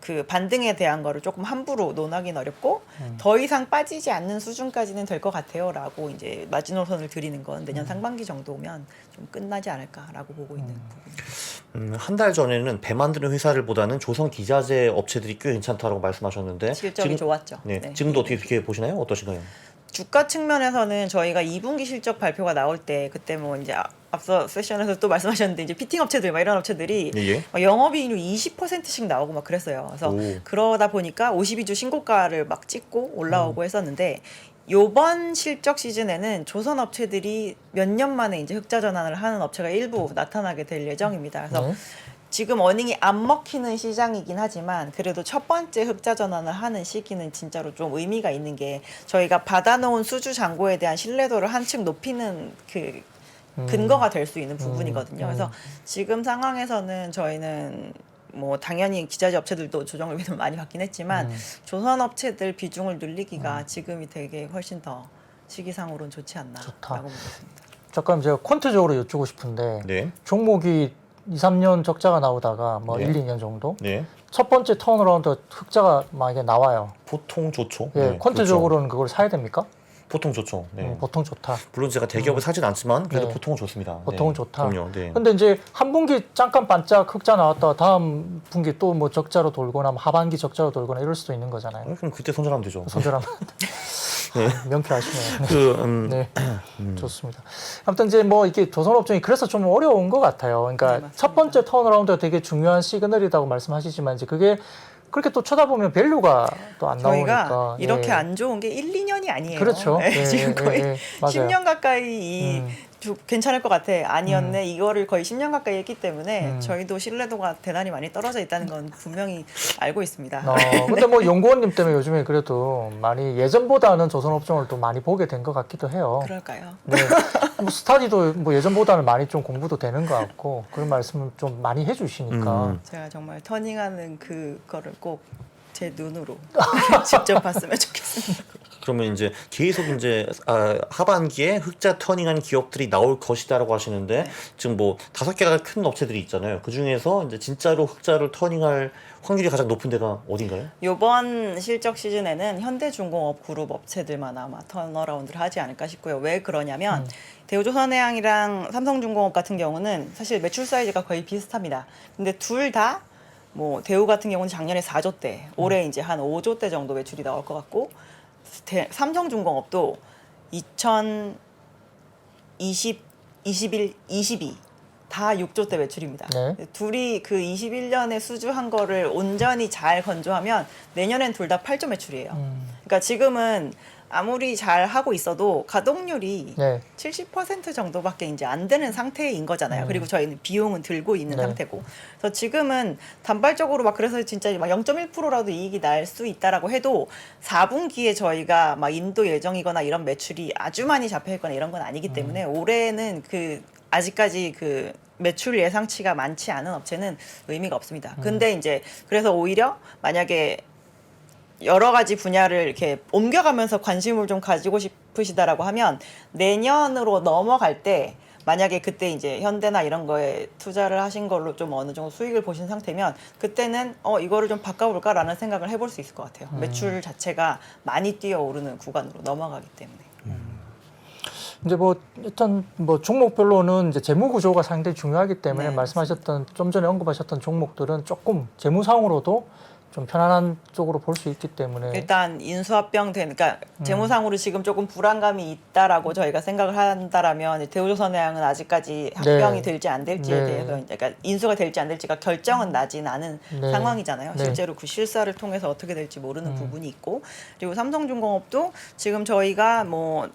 그 반등에 대한 거를 조금 함부로 논하기는 어렵고 더 이상 빠지지 않는 수준까지는 될 것 같아요라고 이제 마지노선을 드리는 건 내년 상반기 정도면 좀 끝나지 않을까라고 보고 있는 부분입니다. 한 달 전에는 배 만드는 회사들보다는 조선 기자재 업체들이 꽤 괜찮다라고 말씀하셨는데 실적이 좋았죠. 네, 네. 지금도 어떻게 보시나요? 어떠신가요? 주가 측면에서는 저희가 2분기 실적 발표가 나올 때 그때 뭐 이제 앞서 세션에서 또 말씀하셨는데 이제 피팅 업체들 막 이런 업체들이 예. 막 영업이익률 20%씩 나오고 막 그랬어요. 그래서 오. 그러다 보니까 52주 신고가를 막 찍고 올라오고 했었는데 요번 실적 시즌에는 조선 업체들이 몇 년 만에 이제 흑자 전환을 하는 업체가 일부 나타나게 될 예정입니다. 그래서 네. 지금 어닝이 안 먹히는 시장이긴 하지만 그래도 첫 번째 흑자 전환을 하는 시기는 진짜로 좀 의미가 있는 게 저희가 받아놓은 수주 잔고에 대한 신뢰도를 한층 높이는 그 근거가 될 수 있는 부분이거든요. 그래서 지금 상황에서는 저희는 뭐 당연히 기자재 업체들도 조정을 많이 받긴 했지만 조선 업체들 비중을 늘리기가 지금이 되게 훨씬 더 시기상으로는 좋지 않나라고 보겠습니다. 잠깐 제가 콘트적으로 여쭈고 싶은데 네. 종목이 2, 3년 적자가 나오다가 뭐 네. 1, 2년 정도 네. 첫 번째 턴어라운드 흑자가 만약에 나와요. 보통 좋죠. 예, 네, 콘트적으로는 그걸 사야 됩니까? 그렇죠. 보통 좋죠. 네. 보통 좋다. 물론 제가 대기업을 사진 않지만 그래도 네. 보통은 좋습니다. 보통은 네. 좋다. 그럼요. 네. 근데 이제 한 분기 잠깐 반짝 흑자 나왔다가 다음 분기 또 뭐 적자로 돌거나 뭐 하반기 적자로 돌거나 이럴 수도 있는 거잖아요. 그럼 그때 손절하면 되죠. 손절하면 명쾌하시네요. 그 네, 좋습니다. 아무튼 이제 뭐 이게 조선업종이 그래서 좀 어려운 것 같아요. 그러니까 네, 맞습니다. 첫 번째 턴어라운드가 되게 중요한 시그널이라고 말씀하시지만 이제 그게 그렇게 또 쳐다보면 밸류가 또 안 저희가 나오니까 이렇게 예. 안 좋은 게 1, 2년이 아니에요. 그렇죠. 네, 예, 지금 예, 거의 예, 맞아요. 10년 가까이 음. 괜찮을 것 같아. 아니었네. 이거를 거의 10년 가까이 했기 때문에 음. 저희도 신뢰도가 대단히 많이 떨어져 있다는 건 분명히 알고 있습니다. 근데 뭐 연구원님 때문에 요즘에 그래도 많이 예전보다는 조선업종을 또 많이 보게 된 것 같기도 해요. 그럴까요? 네. 뭐 스타디도 뭐 예전보다는 많이 좀 공부도 되는 것 같고 그런 말씀을 좀 많이 해주시니까 제가 정말 터닝하는 그거를 꼭 제 눈으로 직접 봤으면 좋겠습니다. 그러면 이제 계속 이제 하반기에 흑자 터닝한 기업들이 나올 것이다라고 하시는데 네. 지금 뭐 5개가 큰 업체들이 있잖아요. 그 중에서 이제 진짜로 흑자를 터닝할 확률이 가장 높은 데가 어딘가요? 이번 실적 시즌에는 현대중공업 그룹 업체들만 아마 턴어라운드를 하지 않을까 싶고요. 왜 그러냐면 대우조선해양이랑 삼성중공업 같은 경우는 사실 매출 사이즈가 거의 비슷합니다. 근데 둘 다 뭐 대우 같은 경우는 작년에 4조대, 올해 이제 한 5조대 정도 매출이 나올 것 같고 삼성중공업도 2020, 21, 22 다 6조대 매출입니다. 네. 둘이 그 21년에 수주한 거를 온전히 잘 건조하면 내년엔 둘 다 8조 매출이에요. 그러니까 지금은 아무리 잘 하고 있어도 가동률이 네. 70% 정도밖에 이제 안 되는 상태인 거잖아요. 그리고 저희는 비용은 들고 있는 네. 상태고. 그래서 지금은 단발적으로 막 그래서 진짜 막 0.1%라도 이익이 날 수 있다라고 해도 4분기에 저희가 막 인도 예정이거나 이런 매출이 아주 많이 잡혀 있거나 이런 건 아니기 때문에 올해는 그 아직까지 그 매출 예상치가 많지 않은 업체는 의미가 없습니다. 근데 이제 그래서 오히려 만약에 여러 가지 분야를 이렇게 옮겨가면서 관심을 좀 가지고 싶으시다라고 하면 내년으로 넘어갈 때 만약에 그때 이제 현대나 이런 거에 투자를 하신 걸로 좀 어느 정도 수익을 보신 상태면 그때는 이거를 좀 바꿔볼까라는 생각을 해볼 수 있을 것 같아요. 매출 자체가 많이 뛰어오르는 구간으로 넘어가기 때문에. 이제 뭐 일단 뭐 종목별로는 이제 재무 구조가 상당히 중요하기 때문에 네, 말씀하셨던 좀 전에 언급하셨던 종목들은 조금 재무상으로도 좀 편안한 쪽으로 볼 수 있기 때문에 일단 인수합병 되는, 그러니까 재무상으로 지금 조금 불안감이 있다라고 저희가 생각을 한다라면 대우조선해양은 아직까지 합병이 네. 될지 안 될지에 네. 대해서 그러니까 인수가 될지 안 될지가 결정은 나진 않은 네. 상황이잖아요. 네. 실제로 그 실사를 통해서 어떻게 될지 모르는 부분이 있고, 그리고 삼성중공업도 지금 저희가 뭐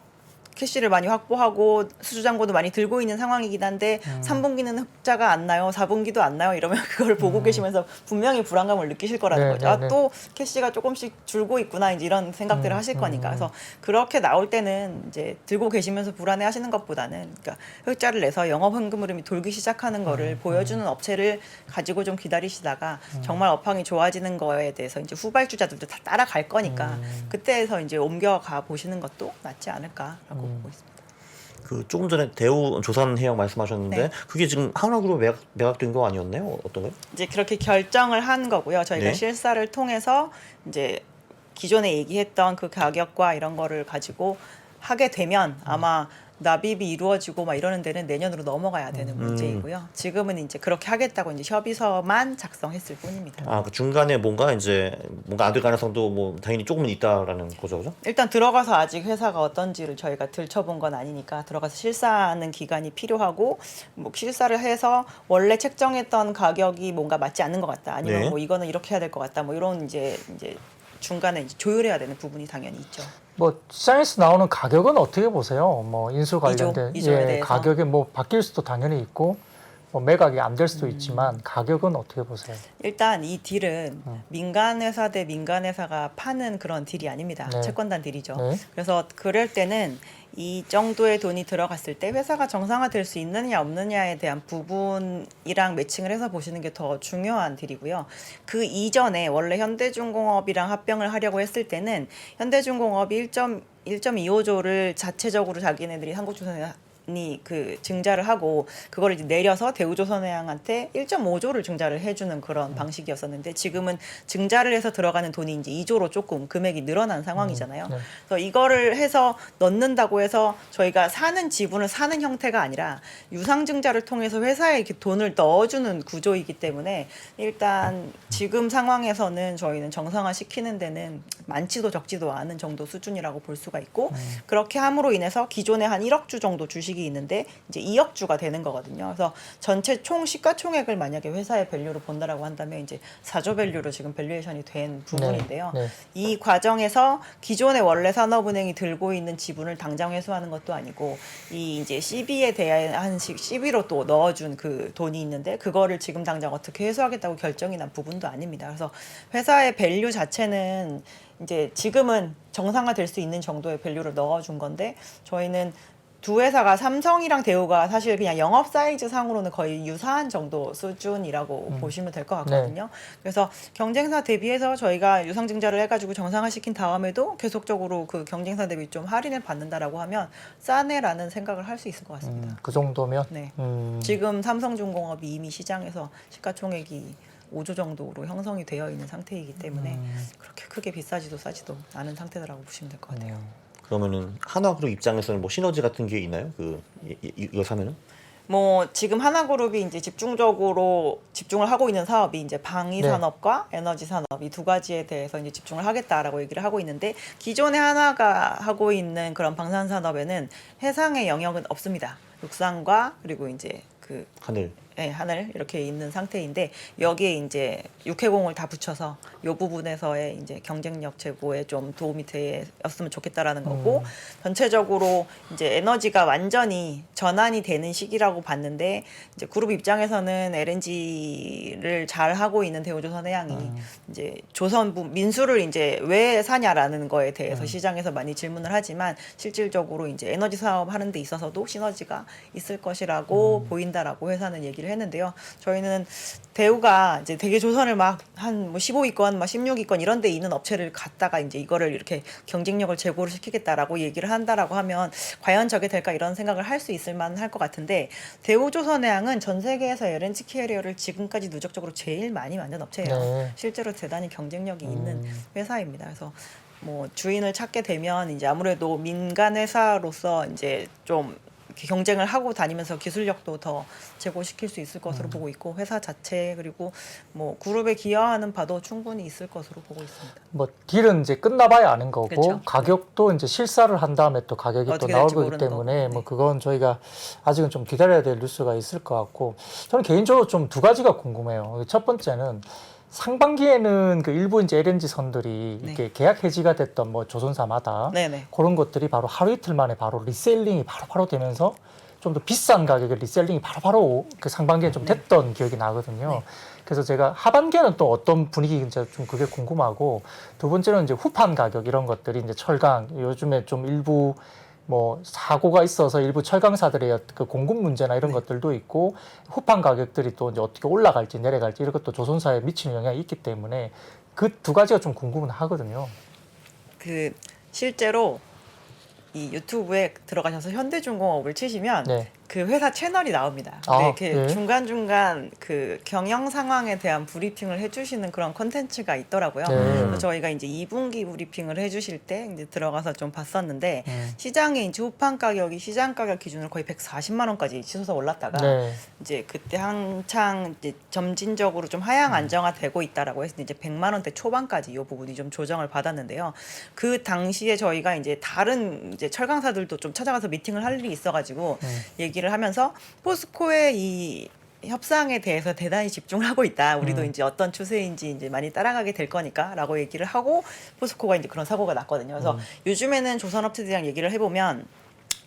캐시를 많이 확보하고 수주잔고도 많이 들고 있는 상황이긴 한데 3분기는 흑자가 안 나요, 4분기도 안 나요 이러면 그걸 보고 계시면서 분명히 불안감을 느끼실 거라는 네, 거죠. 네, 네. 또 캐시가 조금씩 줄고 있구나 이제 이런 생각들을 하실 거니까. 그래서 그렇게 나올 때는 이제 들고 계시면서 불안해하시는 것보다는 그러니까 흑자를 내서 영업 현금 흐름이 돌기 시작하는 거를 보여주는 업체를 가지고 좀 기다리시다가 정말 업황이 좋아지는 거에 대해서 이제 후발주자들도 다 따라갈 거니까 그때에서 이제 옮겨가 보시는 것도 낫지 않을까라고 보고 있습니다. 그 조금 전에 대우 조선해양 말씀하셨는데 네. 그게 지금 하나그룹 매각된 거 아니었나요? 어떤가요? 이제 그렇게 결정을 한 거고요. 저희가 네. 실사를 통해서 이제 기존에 얘기했던 그 가격과 이런 거를 가지고 하게 되면 아마 납입이 이루어지고 막 이러는 데는 내년으로 넘어가야 되는 문제이고요. 지금은 이제 그렇게 하겠다고 이제 협의서만 작성했을 뿐입니다. 아, 그 중간에 뭔가 안 될 가능성도 뭐 당연히 조금은 있다라는 거죠, 그죠? 일단 들어가서 아직 회사가 어떤지를 저희가 들춰본 건 아니니까 들어가서 실사하는 기간이 필요하고 뭐 실사를 해서 원래 책정했던 가격이 뭔가 맞지 않는 것 같다. 아니면 네. 뭐 이거는 이렇게 해야 될 것 같다. 뭐 이런 이제 중간에 이제 조율해야 되는 부분이 당연히 있죠. 뭐 시장에서 나오는 가격은 어떻게 보세요? 뭐 인수 관련된 이조에 대해서. 가격이 뭐 바뀔 수도 당연히 있고 뭐 매각이 안 될 수도 있지만 가격은 어떻게 보세요? 일단 이 딜은 민간 회사 대 민간 회사가 파는 그런 딜이 아닙니다. 네. 채권단 딜이죠. 네. 그래서 그럴 때는 이 정도의 돈이 들어갔을 때 회사가 정상화될 수 있느냐 없느냐에 대한 부분이랑 매칭을 해서 보시는 게 더 중요한 딜이고요. 그 이전에 원래 현대중공업이랑 합병을 하려고 했을 때는 현대중공업이 1.25조를 자체적으로 자기네들이 한국조선에 그 증자를 하고 그거를 이제 내려서 대우조선해양한테 1.5조를 증자를 해주는 그런 방식이었었는데 지금은 증자를 해서 들어가는 돈이 이제 2조로 조금 금액이 늘어난 상황이잖아요. 네. 그래서 이거를 해서 넣는다고 해서 저희가 사는 지분을 사는 형태가 아니라 유상증자를 통해서 회사에 이렇게 돈을 넣어주는 구조이기 때문에 일단 지금 상황에서는 저희는 정상화시키는 데는 많지도 적지도 않은 정도 수준이라고 볼 수가 있고 그렇게 함으로 인해서 기존에 한 1억 주 정도 주식이 있는데 이제 2억 주가 되는 거거든요. 그래서 전체 총 시가총액을 만약에 회사의 밸류로 본다라고 한다면 이제 4조 밸류로 지금 밸류에이션이 된 부분인데요. 네. 이 과정에서 기존의 원래 산업은행이 들고 있는 지분을 당장 회수하는 것도 아니고 이 이제 CB에 대한 CB로 또 넣어준 그 돈이 있는데 그거를 지금 당장 어떻게 회수하겠다고 결정이 난 부분도 아닙니다. 그래서 회사의 밸류 자체는 이제 지금은 정상화될 수 있는 정도의 밸류를 넣어준 건데 저희는 두 회사가 삼성이랑 대우가 사실 그냥 영업 사이즈 상으로는 거의 유사한 정도 수준이라고 보시면 될 것 같거든요. 그래서 경쟁사 대비해서 저희가 유상증자를 해가지고 정상화시킨 다음에도 계속적으로 그 경쟁사 대비 좀 할인을 받는다라고 하면 싸네라는 생각을 할 수 있을 것 같습니다. 그 정도면 네. 지금 삼성중공업이 이미 시장에서 시가총액이 5조 정도로 형성이 되어 있는 상태이기 때문에 그렇게 크게 비싸지도 싸지도 않은 상태라고 보시면 될 것 같아요. 그러면은 하나그룹 입장에서는 뭐 시너지 같은 게 있나요? 이거 사면은? 뭐 지금 하나그룹이 이제 집중적으로 집중을 하고 있는 사업이 이제 방위 산업과 에너지 산업 이 두 가지에 대해서 이제 집중을 하겠다라고 얘기를 하고 있는데 기존에 하나가 하고 있는 그런 방산 산업에는 해상의 영역은 없습니다. 육상과 그리고 이제 그 하늘. 네, 하늘 이렇게 있는 상태인데 여기에 이제 육해공을 다 붙여서 이 부분에서의 이제 경쟁력 제고에 좀 도움이 되었으면 좋겠다라는 거고 전체적으로 이제 에너지가 완전히 전환이 되는 시기라고 봤는데 이제 그룹 입장에서는 LNG를 잘 하고 있는 대우조선해양이 이제 조선부 민수를 이제 왜 사냐라는 거에 대해서 시장에서 많이 질문을 하지만 실질적으로 이제 에너지 사업 하는 데 있어서도 시너지가 있을 것이라고 보인다라고 회사는 얘기를 했는데요. 저희는 대우가 이제 되게 조선을 막 한 뭐 15위권, 막 16위권 이런 데 있는 업체를 갖다가 이제 이거를 이렇게 경쟁력을 제고를 시키겠다라고 얘기를 한다라고 하면 과연 저게 될까 이런 생각을 할 수 있을 만할 것 같은데 대우조선해양은 전 세계에서 LNG 캐리어를 지금까지 누적적으로 제일 많이 만든 업체예요. 네. 실제로 대단히 경쟁력이 있는 회사입니다. 그래서 뭐 주인을 찾게 되면 이제 아무래도 민간 회사로서 이제 좀 이렇게 경쟁을 하고 다니면서 기술력도 더 제고시킬 수 있을 것으로 보고 있고 회사 자체 그리고 뭐 그룹에 기여하는 바도 충분히 있을 것으로 보고 있습니다. 뭐 딜은 이제 끝나봐야 아는 거고 그렇죠. 가격도 이제 실사를 한 다음에 또 가격이 또 어떻게 나올 될지 거기 모르는 때문에 거고. 뭐 네. 그건 저희가 아직은 좀 기다려야 될 뉴스가 있을 것 같고 저는 개인적으로 좀 두 가지가 궁금해요. 첫 번째는 상반기에는 그 일부 이제 LNG 선들이 네. 이렇게 계약 해지가 됐던 뭐 조선사마다 네네. 그런 것들이 바로 하루 이틀 만에 바로 리셀링이 바로 되면서 좀 더 비싼 가격에 리셀링이 바로 그 상반기에 좀 됐던 기억이 나거든요. 네. 그래서 제가 하반기에는 또 어떤 분위기인지 좀 그게 궁금하고 두 번째는 이제 후판 가격 이런 것들이 이제 철강 요즘에 좀 일부 뭐 사고가 있어서 일부 철강사들의 그 공급 문제나 이런 것들도 있고 후판 가격들이 또 이제 어떻게 올라갈지 내려갈지 이런 것도 조선사에 미치는 영향이 있기 때문에 그 두 가지가 좀 궁금은 하거든요. 그 실제로 이 유튜브에 들어가셔서 현대중공업을 치시면 네. 그 회사 채널이 나옵니다. 아, 이렇게 네. 중간중간 그 경영 상황에 대한 브리핑을 해주시는 그런 콘텐츠가 있더라고요. 네. 그래서 저희가 이제 2분기 브리핑을 해주실 때 이제 들어가서 좀 봤었는데 시장에 이제 후판 가격이 시장 가격 기준으로 거의 140만 원까지 치솟아 올랐다가 네. 이제 그때 한창 이제 점진적으로 좀 하향 안정화되고 있다라고 해서 이제 100만 원대 초반까지 이 부분이 좀 조정을 받았는데요. 그 당시에 저희가 이제 다른 이제 철강사들도 좀 찾아가서 미팅을 할 일이 있어가지고 얘기를 하면서 포스코의 이 협상에 대해서 대단히 집중을 하고 있다. 우리도 이제 어떤 추세인지 이제 많이 따라가게 될 거니까라고 얘기를 하고 포스코가 이제 그런 사고가 났거든요. 그래서 요즘에는 조선업체들이랑 얘기를 해보면.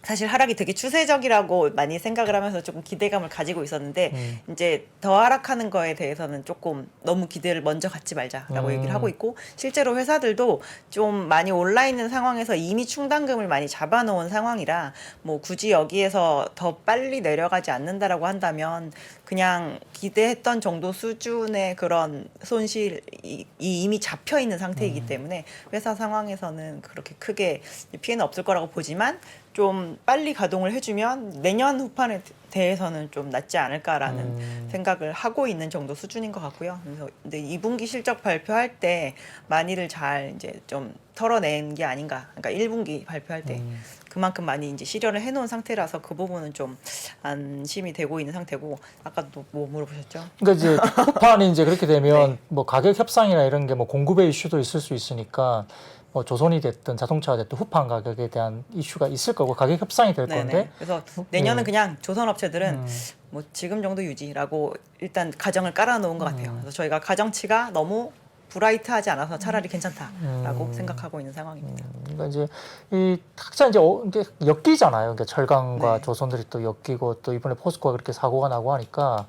사실 하락이 되게 추세적이라고 많이 생각을 하면서 조금 기대감을 가지고 있었는데 이제 더 하락하는 거에 대해서는 조금 너무 기대를 먼저 갖지 말자라고 얘기를 하고 있고 실제로 회사들도 좀 많이 올라 있는 상황에서 이미 충당금을 많이 잡아놓은 상황이라 뭐 굳이 여기에서 더 빨리 내려가지 않는다라고 한다면 그냥 기대했던 정도 수준의 그런 손실이 이미 잡혀 있는 상태이기 때문에 회사 상황에서는 그렇게 크게 피해는 없을 거라고 보지만 좀 빨리 가동을 해주면 내년 후판에 대해서는 좀 낫지 않을까라는 생각을 하고 있는 정도 수준인 것 같고요. 그래서 근데 2분기 실적 발표할 때 많이들 잘 이제 좀 털어낸 게 아닌가. 그러니까 1분기 발표할 때 그만큼 많이 이제 실현을 해놓은 상태라서 그 부분은 좀 안심이 되고 있는 상태고. 아까 또 뭐 물어보셨죠? 그러니까 이제 후판이 이제 그렇게 되면 네. 뭐 가격 협상이나 이런 게 뭐 공급의 이슈도 있을 수 있으니까 뭐 조선이 됐든 자동차가 됐든 후판 가격에 대한 이슈가 있을 거고 가격 협상이 될 네네. 건데 그래서 내년은 네. 그냥 조선 업체들은 뭐 지금 정도 유지라고 일단 가정을 깔아놓은 것 같아요. 그래서 저희가 가정치가 너무 브라이트하지 않아서 차라리 괜찮다라고 생각하고 있는 상황입니다. 그러니까 이제 이 각자 이제 이게 엮이잖아요. 그러니까 철강과 네. 조선들이 또 엮이고 또 이번에 포스코가 그렇게 사고가 나고 하니까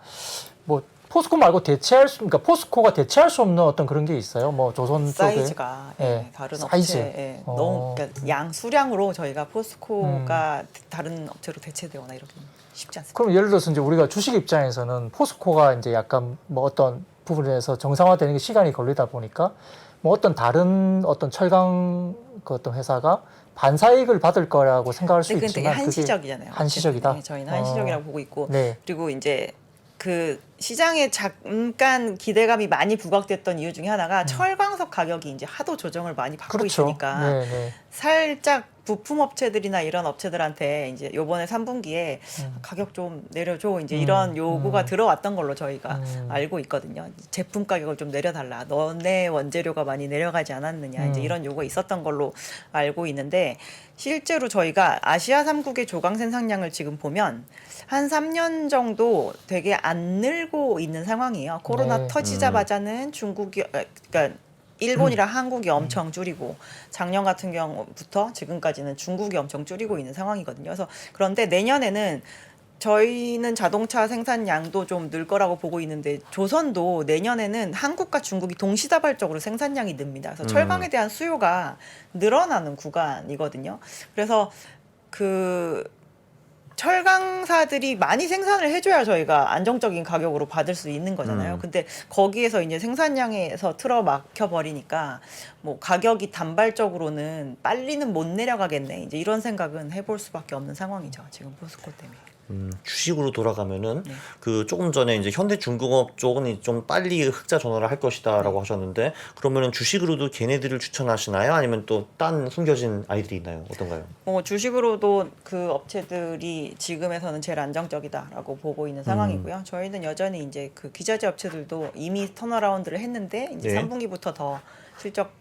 뭐 포스코 말고 대체할 수, 그러니까 포스코가 대체할 수 없는 어떤 그런 게 있어요. 뭐 조선 쪽에 사이즈가 예, 다른 사이즈. 업체 너무 그러니까 양 수량으로 저희가 포스코가 다른 업체로 대체되거나 이렇게 쉽지 않습니다. 그럼 예를 들어서 이제 우리가 주식 입장에서는 포스코가 이제 약간 뭐 어떤 부분에서 정상화되는 게 시간이 걸리다 보니까 뭐 어떤 다른 어떤 철강 그 어떤 회사가 반사이익을 받을 거라고 생각할 수 근데 있지만 그게 한시적이잖아요. 한시적이다? 네, 저희는 한시적이라고 보고 있고 네. 그리고 이제 그 시장에 잠깐 기대감이 많이 부각됐던 이유 중에 하나가 철광석 가격이 이제 하도 조정을 많이 받고 그렇죠. 있으니까 네, 네. 살짝 부품 업체들이나 이런 업체들한테 이제 요번에 3분기에 가격 좀 내려줘 이제 이런 요구가 들어왔던 걸로 저희가 알고 있거든요. 제품 가격을 좀 내려달라. 너네 원재료가 많이 내려가지 않았느냐. 이제 이런 요구가 있었던 걸로 알고 있는데 실제로 저희가 아시아 3국의 조강 생산량을 지금 보면 한 3년 정도 되게 안 늘고 있는 상황이에요. 코로나 네. 터지자마자는 중국이 그러니까 일본이랑 한국이 엄청 줄이고 작년 같은 경우부터 지금까지는 중국이 엄청 줄이고 있는 상황이거든요. 그래서 그런데 내년에는 저희는 자동차 생산량도 좀 늘 거라고 보고 있는데 조선도 내년에는 한국과 중국이 동시다발적으로 생산량이 늡니다. 그래서 철강에 대한 수요가 늘어나는 구간이거든요. 그래서 그 철강사들이 많이 생산을 해줘야 저희가 안정적인 가격으로 받을 수 있는 거잖아요. 근데 거기에서 이제 생산량에서 틀어막혀 버리니까 뭐 가격이 단발적으로는 빨리는 못 내려가겠네. 이제 이런 생각은 해볼 수밖에 없는 상황이죠. 지금 포스코 때문에. 주식으로 돌아가면은 네. 그 조금 전에 이제 현대중공업 쪽은 좀 빨리 흑자 전환을 할 것이다라고 하셨는데 그러면은 주식으로도 걔네들을 추천하시나요? 아니면 또 딴 숨겨진 아이들이 있나요? 어떤가요? 주식으로도 그 업체들이 지금에서는 제일 안정적이다라고 보고 있는 상황이고요. 저희는 여전히 이제 그 기자재 업체들도 이미 턴어라운드를 했는데 이제 네. 3분기부터 더 실적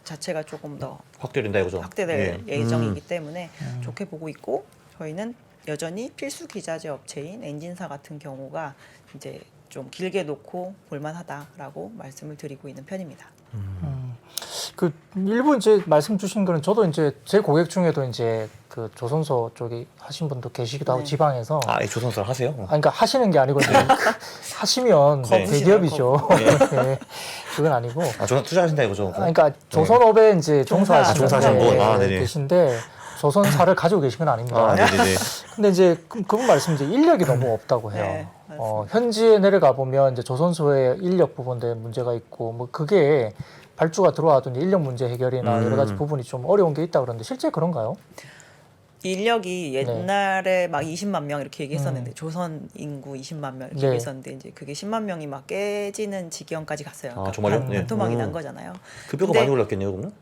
자체가 조금 더 확대된다 이거죠? 확대될 예. 예정이기 때문에 좋게 보고 있고 저희는 여전히 필수 기자재 업체인 엔진사 같은 경우가 이제 좀 길게 놓고 볼만하다라고 말씀을 드리고 있는 편입니다. 그 일부 이제 말씀 주신 거는 저도 이제 제 고객 중에도 이제 그 조선소 쪽에 하신 분도 계시기도 하고 네. 지방에서 아, 조선사를 하세요? 그러니까 하시는 게 아니고 이제 하시면 네. 대기업이죠. 네. 그건 아니고. 아, 조선 투자하신다 이거죠? 그러니까 조선업에 이제 종사하시는 종사하시는 분. 아, 네네. 계신데 조선사를 가지고 계신 건 아닙니다. 아, 네네네. 근데 이제 그분 말씀 이제 인력이 너무 없다고 해요. 네, 맞습니다. 현지에 내려가 보면 이제 조선소의 인력 부분에 문제가 있고 뭐 그게 발주가 들어와도 이제 인력 문제 해결이나 여러 가지 부분이 좀 어려운 게 있다 그러는데 실제 그런가요? 인력이 옛날에 막 20만 명 이렇게 얘기했었는데 조선 인구 20만 명 이렇게 네. 얘기했었는데 이제 그게 10만 명이 막 깨지는 지경까지 갔어요. 아, 정말요? 네. 반토막이 난 거잖아요. 급여가 근데 많이 올랐겠네요, 그러면?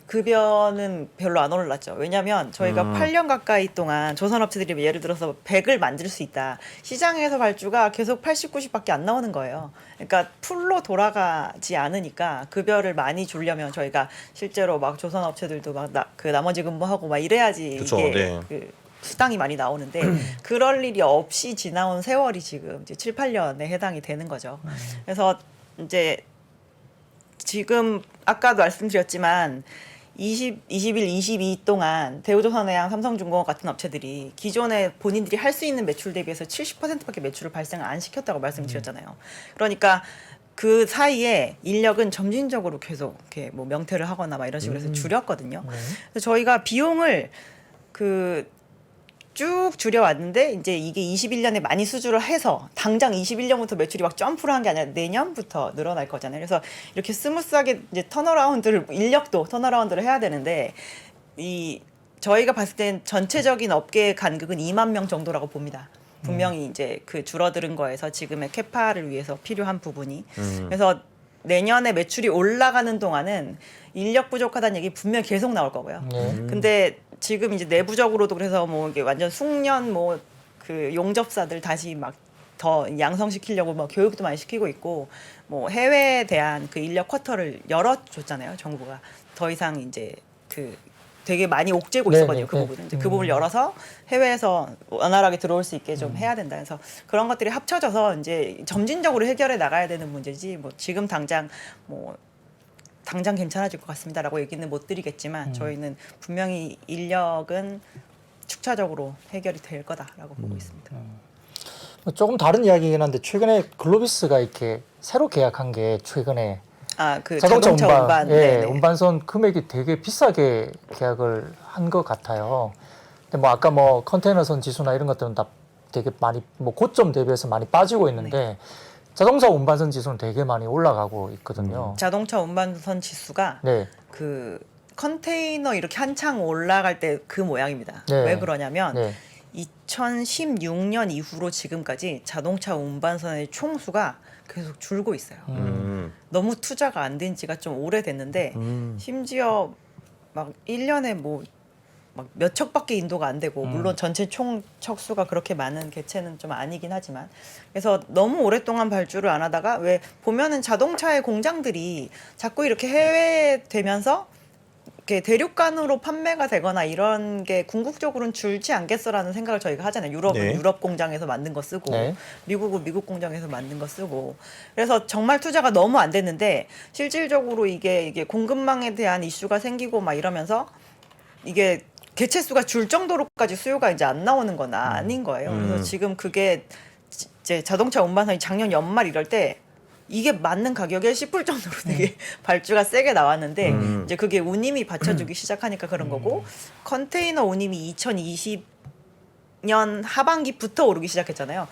급여는 별로 안 올랐죠. 왜냐하면 저희가 8년 가까이 동안 조선업체들이 예를 들어서 100을 만들 수 있다. 시장에서 발주가 계속 80, 90밖에 안 나오는 거예요. 그러니까 풀로 돌아가지 않으니까 급여를 많이 주려면 저희가 실제로 막 조선업체들도 막 그 나머지 근무하고 막 이래야지 그쵸, 이게 네. 그 수당이 많이 나오는데 그럴 일이 없이 지나온 세월이 지금 이제 7, 8년에 해당이 되는 거죠. 그래서 이제 지금 아까도 말씀드렸지만 21, 22 동안 대우조선해양, 삼성중공업 같은 업체들이 기존에 본인들이 할 수 있는 매출 대비해서 70%밖에 매출을 발생을 안 시켰다고 말씀드렸잖아요. 그러니까 그 사이에 인력은 점진적으로 계속 이렇게 뭐 명퇴를 하거나 막 이런 식으로 해서 줄였거든요. 그래서 저희가 비용을 쭉 줄여왔는데 이제 이게 21년에 많이 수주를 해서 당장 21년부터 매출이 막 점프를 한 게 아니라 내년부터 늘어날 거잖아요. 그래서 이렇게 스무스하게 이제 턴어라운드를 인력도 턴어라운드를 해야 되는데 이 저희가 봤을 땐 전체적인 업계의 간극은 2만 명 정도라고 봅니다. 분명히 이제 그 줄어드는 거에서 지금의 캐파를 위해서 필요한 부분이. 그래서 내년에 매출이 올라가는 동안은 인력 부족하다는 얘기 분명 히 계속 나올 거고요. 근데 지금 이제 내부적으로도 그래서 뭐 이게 완전 숙련 뭐 그 용접사들 다시 막 더 양성시키려고 뭐 교육도 많이 시키고 있고 뭐 해외에 대한 그 인력 쿼터를 열어줬잖아요. 정부가 더 이상 이제 그 되게 많이 옥죄고 네, 있었거든요. 네, 그 네. 부분은 이제 그 부분을 열어서 해외에서 원활하게 들어올 수 있게 좀 해야 된다. 그래서 그런 것들이 합쳐져서 이제 점진적으로 해결해 나가야 되는 문제지. 뭐 지금 당장 괜찮아질 것 같습니다라고 얘기는 못 드리겠지만 저희는 분명히 인력은 축차적으로 해결이 될 거다라고 보고 있습니다. 뭐 조금 다른 이야기이긴 한데 최근에 글로비스가 이렇게 새로 계약한 게 최근에 그 자동차 운반, 운반. 예, 네네. 운반선 금액이 되게 비싸게 계약을 한 것 같아요. 근데 뭐 아까 뭐 컨테이너선 지수나 이런 것들은 다 되게 많이 뭐 고점 대비해서 많이 빠지고 있는데 자동차 운반선 지수는 되게 많이 올라가고 있거든요. 자동차 운반선 지수가 네, 그 컨테이너 이렇게 한창 올라갈 때 그 모양입니다. 네. 왜 그러냐면 네, 2016년 이후로 지금까지 자동차 운반선의 총수가 계속 줄고 있어요. 너무 투자가 안 된 지가 좀 오래됐는데 심지어 막 1년에 뭐 막 몇 척밖에 인도가 안 되고 물론 전체 총 척수가 그렇게 많은 개체는 좀 아니긴 하지만 그래서 너무 오랫동안 발주를 안 하다가 왜 보면은 자동차의 공장들이 자꾸 이렇게 해외에 되면서 이렇게 대륙간으로 판매가 되거나 이런 게 궁극적으로는 줄지 않겠어라는 생각을 저희가 하잖아요. 유럽은 네. 유럽 공장에서 만든 거 쓰고 네. 미국은 미국 공장에서 만든 거 쓰고 그래서 정말 투자가 너무 안 됐는데 실질적으로 이게 공급망에 대한 이슈가 생기고 막 이러면서 이게 개체 수가 줄 정도로까지 수요가 이제 안 나오는 건 아닌 거예요. 그래서 지금 그게 이제 자동차 운반선이 작년 연말 이럴 때 이게 맞는 가격에 싶을 정도로 되게 발주가 세게 나왔는데 이제 그게 운임이 받쳐주기 시작하니까 그런 거고 컨테이너 운임이 2020년 하반기부터 오르기 시작했잖아요.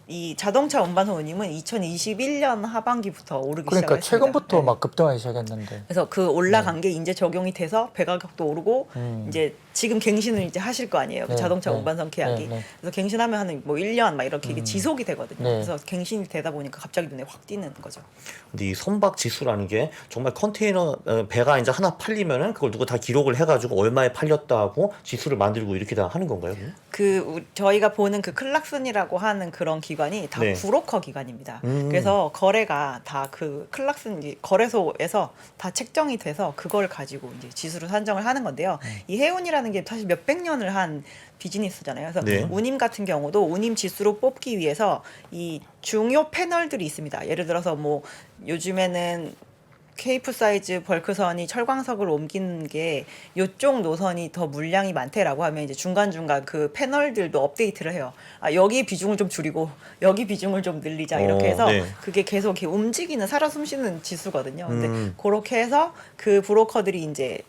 이 자동차 운반선 운임은 2021년 하반기부터 오르기 그러니까 시작했습니다. 최근부터 네. 막 급등하기 시작했는데. 그래서 그 올라간 게 이제 적용이 돼서 배 가격도 오르고 이제 지금 갱신을 이제 하실 거 아니에요. 그 네, 자동차 네, 운반선 계약이. 네, 네. 그래서 갱신하면 한 뭐 1년 막 이렇게 이게 지속이 되거든요. 네. 그래서 갱신이 되다 보니까 갑자기 눈에 확 띄는 거죠. 근데 이 선박 지수라는 게 정말 컨테이너 배가 이제 하나 팔리면은 그걸 누가 다 기록을 해가지고 얼마에 팔렸다 하고 지수를 만들고 이렇게 다 하는 건가요? 저희가 보는 그 클락슨이라고 하는 그런 기관이 다 네. 브로커 기관입니다. 그래서 거래가 다 그 클락슨 거래소에서 다 책정이 돼서 그걸 가지고 이제 지수를 산정을 하는 건데요. 이 해운이라는 게 사실 몇백 년을 한 비즈니스잖아요. 그래서 네. 운임 같은 경우도 운임 지수로 뽑기 위해서 이 중요 패널들이 있습니다. 예를 들어서 뭐 요즘에는 케이프 사이즈 벌크선이 철광석을 옮기는 게 요쪽 노선이 더 물량이 많대라고 하면 이제 중간중간 그 패널들도 업데이트를 해요. 아, 여기 비중을 좀 줄이고 여기 비중을 좀 늘리자 이렇게 해서 네. 그게 계속 이렇게 움직이는 살아 숨쉬는 지수거든요. 근데 그렇게 해서 그 브로커들이 이제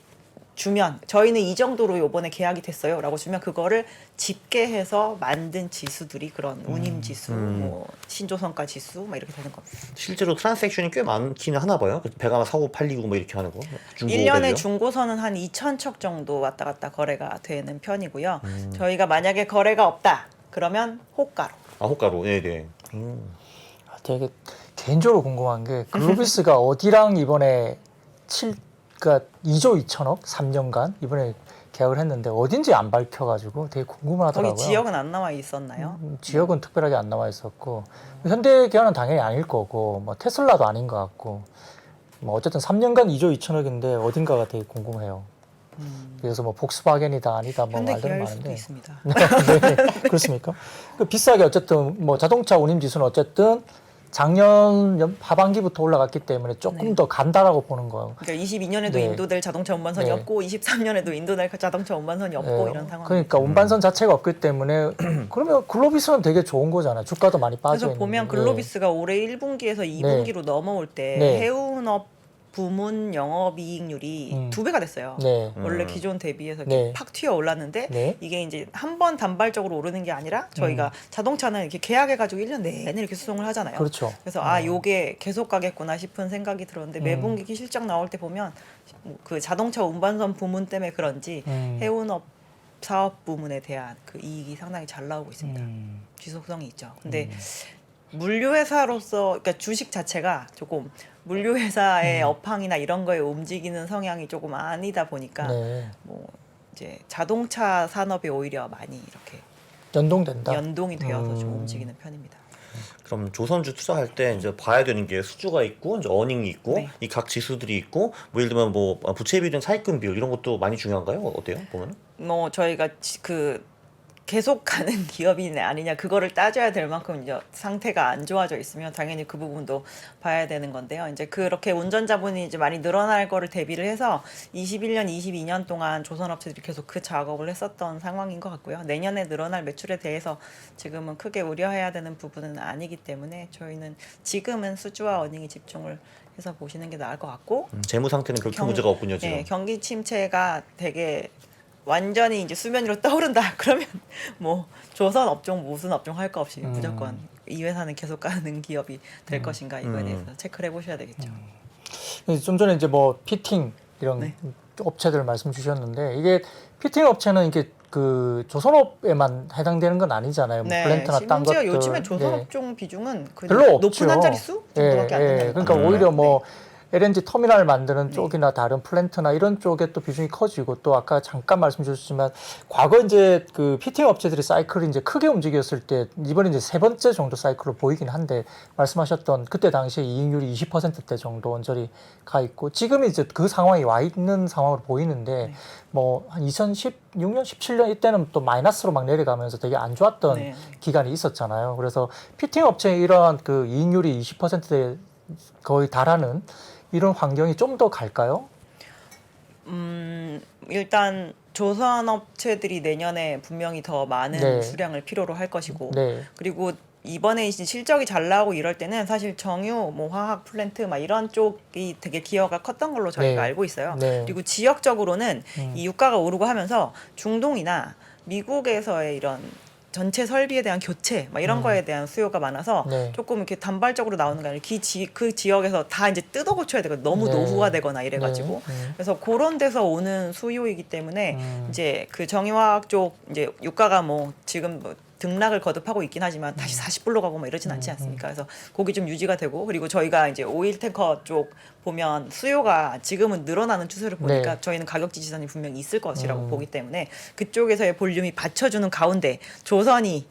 주면 저희는 이 정도로 요번에 계약이 됐어요라고 주면 그거를 집계해서 만든 지수들이 그런 운임 지수, 뭐 신조선가 지수 막 이렇게 되는 겁니다. 실제로 트랜잭션이 꽤 많기는 하나 봐요. 그래서 배가 사고 팔리고 뭐 이렇게 하는 거. 중고 1년에 배들요? 중고선은 한 2,000척 정도 왔다 갔다 거래가 되는 편이고요. 저희가 만약에 거래가 없다 그러면 호가로. 아 호가로. 네네. 되게 개인적으로 궁금한 게 글로비스가 어디랑 이번에 그러니까 2조 2천억 3년간 이번에 계약을 했는데 어딘지 안 밝혀가지고 되게 궁금하더라고요. 거기 지역은 안 나와 있었나요? 지역은 특별하게 안 나와 있었고 현대기아는 당연히 아닐 거고 뭐 테슬라도 아닌 것 같고 뭐 어쨌든 3년간 2조 2천억인데 어딘가가 되게 궁금해요. 그래서 뭐 복스바겐이다 아니다 뭐 현대 말들은 기아일 수도 많은데 있습니다. 네, 그렇습니까? 그 비싸게 어쨌든 뭐 자동차 운임 지수는 어쨌든 작년 하반기부터 올라갔기 때문에 조금 네. 더 간다라고 보는 거예요. 그러니까 22년에도 네. 인도될 자동차 운반선이 네. 없고 23년에도 인도될 자동차 운반선이 없고 이런 상황. 그러니까 운반선 자체가 없기 때문에 그러면 글로비스는 되게 좋은 거잖아요. 주가도 많이 빠져 그래서 있는. 보면 글로비스가 올해 1분기에서 2분기로 넘어올 때 네. 해운업 부문 영업이익률이 2배가 됐어요. 네. 원래 기존 대비해서 이렇게 네. 팍 튀어 올랐는데 네. 이게 이제 한 번 단발적으로 오르는 게 아니라 저희가 자동차는 이렇게 계약해가지고 1년 내내 이렇게 수송을 하잖아요. 그렇죠. 그래서 요게 계속 가겠구나 싶은 생각이 들었는데 매분기 실적 나올 때 보면 그 자동차 운반선 부문 때문에 그런지 해운업 사업 부문에 대한 그 이익이 상당히 잘 나오고 있습니다. 지속성이 있죠. 근데 물류회사로서 그러니까 주식 자체가 조금 물류회사의 업황이나 이런 거에 움직이는 성향이 조금 아니다 보니까 네. 뭐 이제 자동차 산업이 오히려 많이 이렇게 연동된다. 연동이 되어서 좀 움직이는 편입니다. 그럼 조선주 투자할 때 이제 봐야 되는 게 수주가 있고 이제 어닝이 있고 네. 이 각 지수들이 있고 뭐 예를 들면 뭐 부채 비율, 차입금 비율 이런 것도 많이 중요한가요? 어때요? 보면? 뭐 저희가 그 계속 가는 기업이 아니냐 그거를 따져야 될 만큼 이제 상태가 안 좋아져 있으면 당연히 그 부분도 봐야 되는 건데요. 이제 그렇게 운전자분이 이제 많이 늘어날 거를 대비를 해서 21년, 22년 동안 조선업체들이 계속 그 작업을 했었던 상황인 것 같고요. 내년에 늘어날 매출에 대해서 지금은 크게 우려해야 되는 부분은 아니기 때문에 저희는 지금은 수주와 어닝이 집중을 해서 보시는 게 나을 것 같고 재무 상태는 그렇게 문제가 없군요 지금. 네, 경기 침체가 되게 완전히 이제 수면 위로 떠오른다 그러면 뭐 조선 업종 무슨 업종 할 거 없이 무조건 이 회사는 계속 가는 기업이 될 것인가 이거에 대해서 체크를 해보셔야 되겠죠. 좀 전에 이제 뭐 피팅 이런 네. 업체들 말씀 주셨는데 이게 피팅 업체는 이게 그 조선업에만 해당되는 건 아니잖아요. 뭐 플랜트나 딴 심지어 것들. 요즘에 조선 예. 업종 비중은 그 별로 높은 없죠. 한 자릿수 정도밖에 안 된다는 그러니까 거예요. 오히려 뭐 LNG 터미널 만드는 네. 쪽이나 다른 플랜트나 이런 쪽에 또 비중이 커지고 또 아까 잠깐 말씀 주셨지만 과거 이제 그 피팅 업체들이 사이클이 이제 크게 움직였을 때 이번에 이제 세 번째 정도 사이클로 보이긴 한데 말씀하셨던 그때 당시에 이익률이 20%대 정도 언저리 가 있고 지금 이제 그 상황이 와 있는 상황으로 보이는데 네. 뭐 한 2016년, 17년 이때는 또 마이너스로 막 내려가면서 되게 안 좋았던 네. 기간이 있었잖아요. 그래서 피팅 업체의 이러한 그 이익률이 20%대 거의 달하는 이런 환경이 좀 더 갈까요? 일단 조선 업체들이 내년에 분명히 더 많은 네. 수량을 필요로 할 것이고 네. 그리고 이번에 이제 실적이 잘 나오고 이럴 때는 사실 정유, 뭐 화학 플랜트 막 이런 쪽이 되게 기여가 컸던 걸로 저희가 네. 알고 있어요. 네. 그리고 지역적으로는 이 유가가 오르고 하면서 중동이나 미국에서의 이런 전체 설비에 대한 교체 막 이런 거에 대한 수요가 많아서 네. 조금 이렇게 단발적으로 나오는 게 아니라 그 지역에서 다 이제 뜯어 고쳐야 되거든요. 너무 네. 노후화되거나 이래가지고 그래서 그런 데서 오는 수요이기 때문에 이제 그 정유화학 쪽 이제 유가가 뭐 지금 뭐 등락을 거듭하고 있긴 하지만 다시 40불로 가고 뭐 이러진 않지 않습니까? 그래서 거기 좀 유지가 되고 그리고 저희가 이제 오일 탱커 쪽 보면 수요가 지금은 늘어나는 추세를 보니까 네. 저희는 가격 지지선이 분명히 있을 것이라고 보기 때문에 그쪽에서의 볼륨이 받쳐주는 가운데 조선이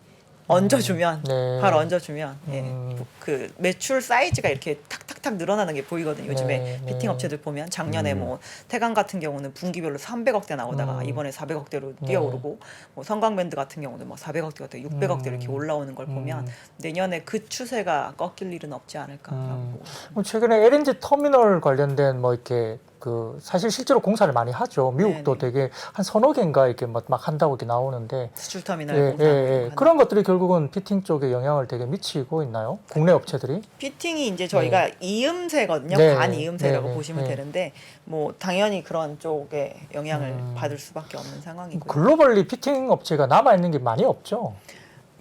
얹어주면 네. 바로 얹어주면 그 매출 사이즈가 이렇게 탁탁탁 늘어나는 게 보이거든요. 요즘에 네, 피팅 네. 업체들 보면 작년에 뭐 태강 같은 경우는 분기별로 300억대 나오다가 이번에 400억대로 뛰어오르고 뭐 성광밴드 같은 경우는 뭐 400억대, 600억대 이렇게 올라오는 걸 보면 내년에 그 추세가 꺾일 일은 없지 않을까라고. 최근에 LNG 터미널 관련된 뭐 이렇게 그 사실 실제로 공사를 많이 하죠. 미국도 네네. 되게 한 서너 개인가 이렇게 막 한다고 이렇게 나오는데 수출 터미널 예, 공사하고 예, 예. 하는 그런 것들이 결국은 피팅 쪽에 영향을 되게 미치고 있나요? 국내 업체들이? 피팅이 이제 저희가 이음새거든요. 네. 반이음새라고 네. 보시면 네. 되는데 뭐 당연히 그런 쪽에 영향을 받을 수밖에 없는 상황이고요. 글로벌리 피팅 업체가 남아 있는 게 많이 없죠.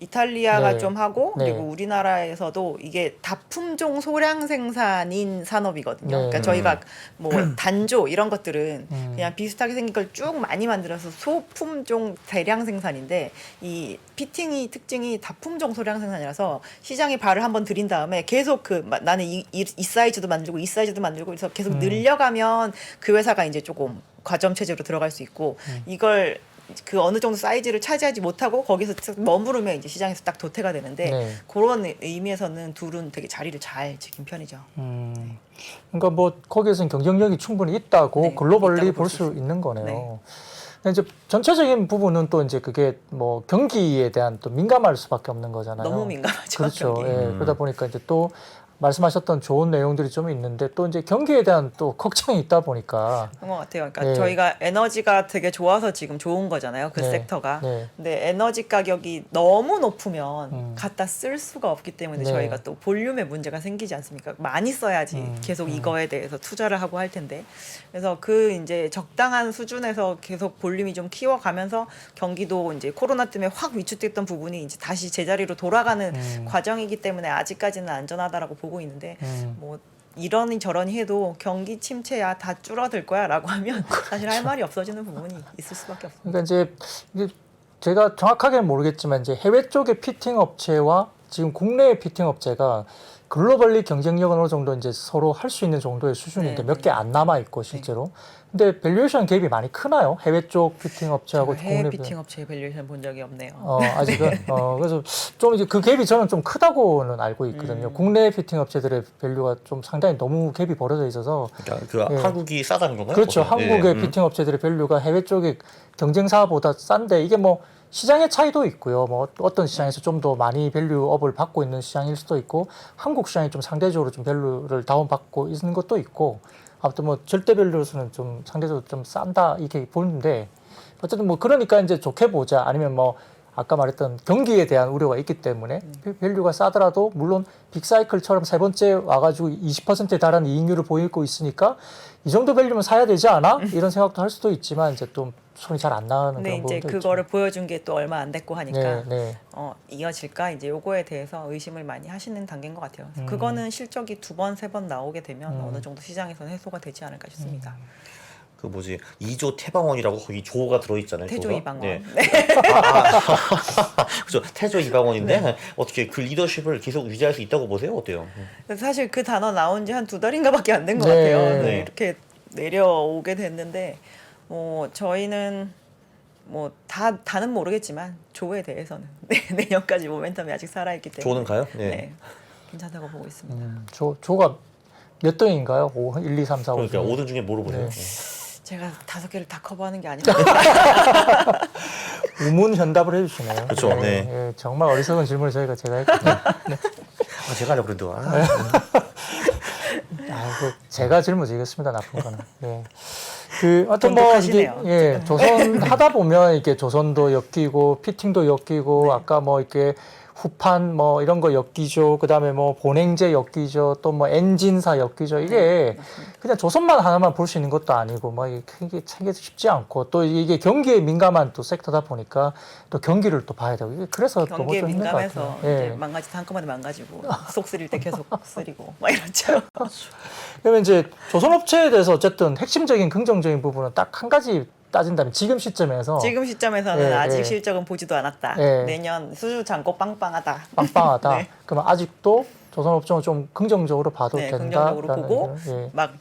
이탈리아가 네. 좀 하고 네. 그리고 우리나라에서도 이게 다품종 소량 생산인 산업이거든요. 네. 그러니까 저희가 뭐 단조 이런 것들은 그냥 비슷하게 생긴 걸 쭉 많이 만들어서 소품종 대량 생산인데 이 피팅이 특징이 다품종 소량 생산이라서 시장에 발을 한번 들인 다음에 계속 나는 이 사이즈도 만들고 이 사이즈도 만들고 그래서 계속 늘려가면 그 회사가 이제 조금 과점 체제로 들어갈 수 있고 이걸 그 어느 정도 사이즈를 차지하지 못하고 거기서 머무르면 이제 시장에서 딱 도태가 되는데 네. 그런 의미에서는 둘은 되게 자리를 잘 지킨 편이죠. 그러니까 뭐 거기에서는 경쟁력이 충분히 있다고 네, 글로벌리 있다고 볼 볼수 수 있습니다. 있는 거네요. 네. 근데 이제 전체적인 부분은 또 이제 그게 뭐 경기에 대한 또 민감할 수밖에 없는 거잖아요. 너무 민감하죠. 그렇죠. 경기. 예, 그러다 보니까 이제 또 말씀하셨던 좋은 내용들이 좀 있는데 또 이제 경기에 대한 또 걱정이 있다 보니까 그런 것 같아요. 그러니까 네. 저희가 에너지가 되게 좋아서 지금 좋은 거잖아요. 그 네. 섹터가. 네. 근데 에너지 가격이 너무 높으면 갖다 쓸 수가 없기 때문에 네. 저희가 또 볼륨에 문제가 생기지 않습니까? 많이 써야지 계속 이거에 대해서 투자를 하고 할 텐데. 그래서 그 이제 적당한 수준에서 계속 볼륨이 좀 키워가면서 경기도 이제 코로나 때문에 확 위축됐던 부분이 이제 다시 제자리로 돌아가는 과정이기 때문에 아직까지는 안전하다라고 보고 있는데 뭐 이러니 저러니 해도 경기 침체야 다 줄어들 거야라고 하면 사실 할 말이 없어지는 부분이 있을 수밖에 없습니다. 그러니까 이제 이게 제가 정확하게는 모르겠지만 이제 해외 쪽의 피팅 업체와 지금 국내의 피팅 업체가 글로벌리 경쟁력은 어느 정도 이제 서로 할 수 있는 정도의 수준인데 네, 몇 개 안 남아 있고 실제로. 근데 밸류에이션 갭이 많이 크나요? 해외 쪽 피팅 업체하고 해외 국내 피팅 업체의 밸류에이션 본 적이 없네요. 아직은 그래서 좀 이제 그 갭이 저는 좀 크다고는 알고 있거든요. 국내 피팅 업체들의 밸류가 좀 상당히 너무 갭이 벌어져 있어서 그러니까 그 예. 한국이 싸다는 건가요? 그렇죠. 거기? 한국의 예. 피팅 업체들의 밸류가 해외 쪽의 경쟁사보다 싼데 이게 뭐 시장의 차이도 있고요. 뭐 어떤 시장에서 좀 더 많이 밸류업을 받고 있는 시장일 수도 있고 한국 시장이 좀 상대적으로 좀 밸류를 다운받고 있는 것도 있고 아무튼 뭐 절대 밸류로서는 좀 상대적으로 좀 싼다 이렇게 보는데 어쨌든 뭐 그러니까 이제 좋게 보자 아니면 뭐 아까 말했던 경기에 대한 우려가 있기 때문에 밸류가 싸더라도 물론 빅사이클처럼 세 번째 와가지고 20%에 달하는 이익률을 보이고 있으니까 이 정도 밸류면 사야 되지 않아? 이런 생각도 할 수도 있지만 이제 좀 손이 잘 안 나가는 근데 그런 이제 부분도 그거를 보여준 게 또 얼마 안 됐고 하니까 네, 네. 이어질까 이제 요거에 대해서 의심을 많이 하시는 단계인 것 같아요. 그거는 실적이 2번, 3번 나오게 되면 어느 정도 시장에서는 해소가 되지 않을까 싶습니다. 그 뭐지 2조 태방원이라고 거기 조가 들어있잖아요. 태조 조가. 이방원. 네. 네. 그렇죠. 태조 이방원인데 어떻게 그 리더십을 계속 유지할 수 있다고 보세요? 어때요? 사실 그 단어 나온 지 한 2달인가밖에 안 된 것 네. 같아요. 네. 이렇게 내려오게 됐는데 저희는 뭐 다는 모르겠지만 조에 대해서는 내년까지 모멘텀이 아직 살아있기 때문에 조는 가요? 네. 괜찮다고 보고 있습니다. 조가 몇 등인가요? 1, 2, 3, 4, 5. 그러니까 5등 중에 뭐로 보세요? 제가 5개를 다 커버하는 게 아니라 우문현답을 해주시네요. 그렇죠, 네. 예, 정말 어리석은 질문을 제가 했거든요. 제가 하려고 그래도 제가 질문 드리겠습니다. 나쁜 거는. 예. 그 어떤 뭐 이게 돈독하시네요. 조선 하다 보면 이게 조선도 엮이고 피팅도 엮이고 아까 뭐 이렇게 후판 뭐 이런 거 엮이죠. 그다음에 뭐 본행제 엮이죠. 또 뭐 엔진사 엮이죠. 이게 그냥 조선만 하나만 볼 수 있는 것도 아니고 뭐 이게 챙기기 쉽지 않고 또 이게 경기에 민감한 또 섹터다 보니까 또 경기를 또 봐야 되고 이게 그래서 또 경기에 좀 힘든 것 민감해서 같아요. 예. 이제 망가질 때 한꺼번에 망가지고 속 쓰릴 때 계속 쓰리고 막 이렇죠. 그러면 이제 조선업체에 대해서 어쨌든 핵심적인 긍정적인 부분은 딱 한 가지 따진다면 지금 시점에서 지금 시점에서는 예, 아직 예. 실적은 보지도 않았다. 예. 내년 수주 잔고 빵빵하다. 빵빵하다. 네. 그러면 아직도 조선업종을 좀 긍정적으로 봐도 네, 된다. 긍정적으로 보고 막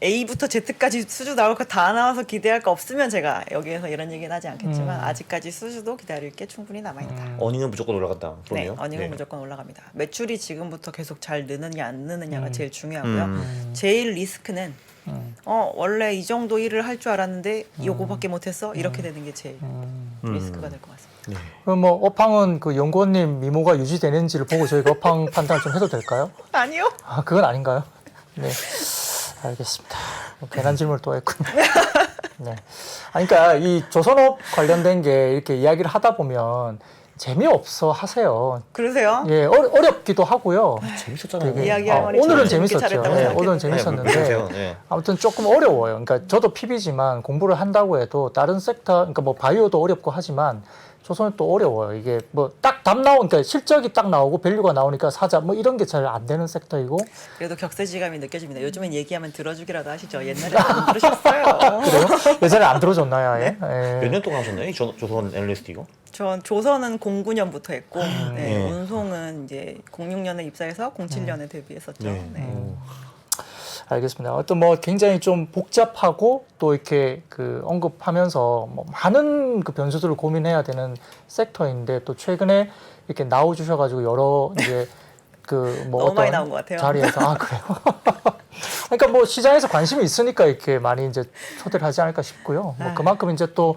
A부터 Z까지 수주 나올 거 다 나와서 기대할 거 없으면 제가 여기에서 이런 얘기는 하지 않겠지만 아직까지 수주도 기다릴 게 충분히 남아있다. 어닝은 무조건 올라간다. 네, 그러네요. 어닝은 무조건 올라갑니다. 매출이 지금부터 계속 잘 느느냐 안 느느냐가 제일 중요하고요. 제일 리스크는 원래 이 정도 일을 할 줄 알았는데 요거밖에 못했어? 이렇게 되는 게 제일 리스크가 될 것 같습니다. 네. 그럼 뭐 업황은 그 연구원님 미모가 유지되는지를 보고 저희가 업황 판단 좀 해도 될까요? 아니요. 아 그건 아닌가요? 네, 알겠습니다. 괜한 질문을 또 했군요. 네, 아니, 그러니까 이 조선업 관련된 게 이렇게 이야기를 하다 보면 재미없어 하세요. 그러세요? 예, 어렵기도 하고요. 재밌었잖아요. 되게, 이야기할 말이 오늘은 재밌게 재밌었죠. 잘했다고 예, 오늘은 생각했는데. 재밌었는데 네. 아무튼 조금 어려워요. 그러니까 저도 PB지만 공부를 한다고 해도 다른 섹터, 그러니까 뭐 바이오도 어렵고 하지만 조선은 또 어려워요. 이게 뭐 딱 답 나오니까 실적이 딱 나오고 밸류가 나오니까 사자 뭐 이런 게 잘 안 되는 섹터이고. 그래도 격세지감이 느껴집니다. 요즘엔 얘기하면 들어주기라도 하시죠. 옛날에 안 들으셨어요. 그래요? 예전에 안 들어줬나요, 아예? 몇 년 동안 하셨나요? 이 조선 애널리스트 이거? 전 조선은 09년부터 했고 네, 네. 운송은 이제 06년에 입사해서 07년에 데뷔했었죠. 네. 네. 알겠습니다. 어떤 뭐 굉장히 좀 복잡하고 또 이렇게 그 언급하면서 뭐 많은 그 변수들을 고민해야 되는 섹터인데 또 최근에 이렇게 나와주셔가지고 여러 이제 그 뭐 너무 어떤 많이 나온 것 같아요. 자리에서 그래요. 그러니까 뭐 시장에서 관심이 있으니까 이렇게 많이 이제 초대를 하지 않을까 싶고요. 뭐 그만큼 이제 또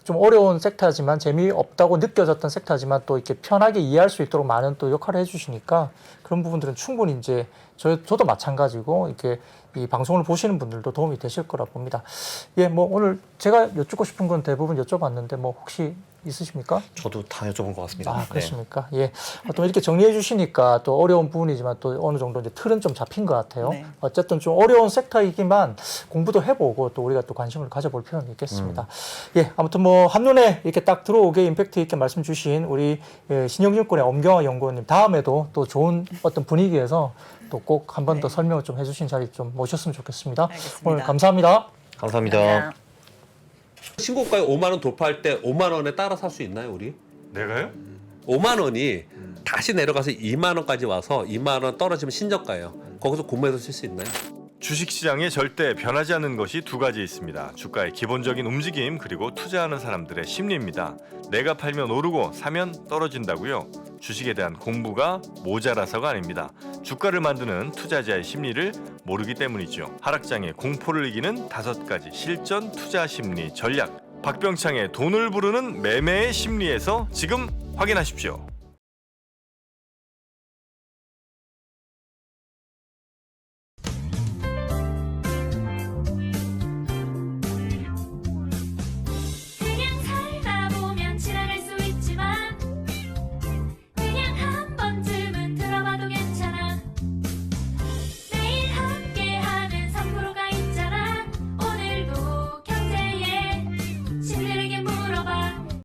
좀 어려운 섹터지만 재미없다고 느껴졌던 섹터지만 또 이렇게 편하게 이해할 수 있도록 많은 또 역할을 해주시니까 그런 부분들은 충분히 이제 저도 마찬가지고 이렇게 이 방송을 보시는 분들도 도움이 되실 거라 봅니다. 예, 뭐 오늘 제가 여쭙고 싶은 건 대부분 여쭤봤는데 뭐 혹시 있으십니까? 저도 다 여쭤본 것 같습니다. 아, 네. 그렇습니까? 예. 또 이렇게 정리해 주시니까 또 어려운 부분이지만 또 어느 정도 이제 틀은 좀 잡힌 것 같아요. 네. 어쨌든 좀 어려운 섹터이기만 공부도 해보고 또 우리가 또 관심을 가져볼 필요는 있겠습니다. 예. 아무튼 뭐 한눈에 이렇게 딱 들어오게 임팩트 있게 말씀 주신 우리 신영증권의 엄경화 연구원님 다음에도 또 좋은 어떤 분위기에서 또 꼭 한 번 더 네. 설명을 좀 해주신 자리 좀 모셨으면 좋겠습니다. 알겠습니다. 오늘 감사합니다. 감사합니다. 신고가에 5만 원 돌파할 때 5만 원에 따라 살 수 있나요, 우리? 내가요? 5만 원이 다시 내려가서 2만 원까지 와서 2만 원 떨어지면 신저가예요. 거기서 공모해서 쓸 수 있나요? 주식시장에 절대 변하지 않는 것이 두 가지 있습니다. 주가의 기본적인 움직임 그리고 투자하는 사람들의 심리입니다. 내가 팔면 오르고 사면 떨어진다고요? 주식에 대한 공부가 모자라서가 아닙니다. 주가를 만드는 투자자의 심리를 모르기 때문이죠. 하락장에 공포를 이기는 5가지 실전 투자 심리 전략. 박병창의 돈을 부르는 매매의 심리에서 지금 확인하십시오.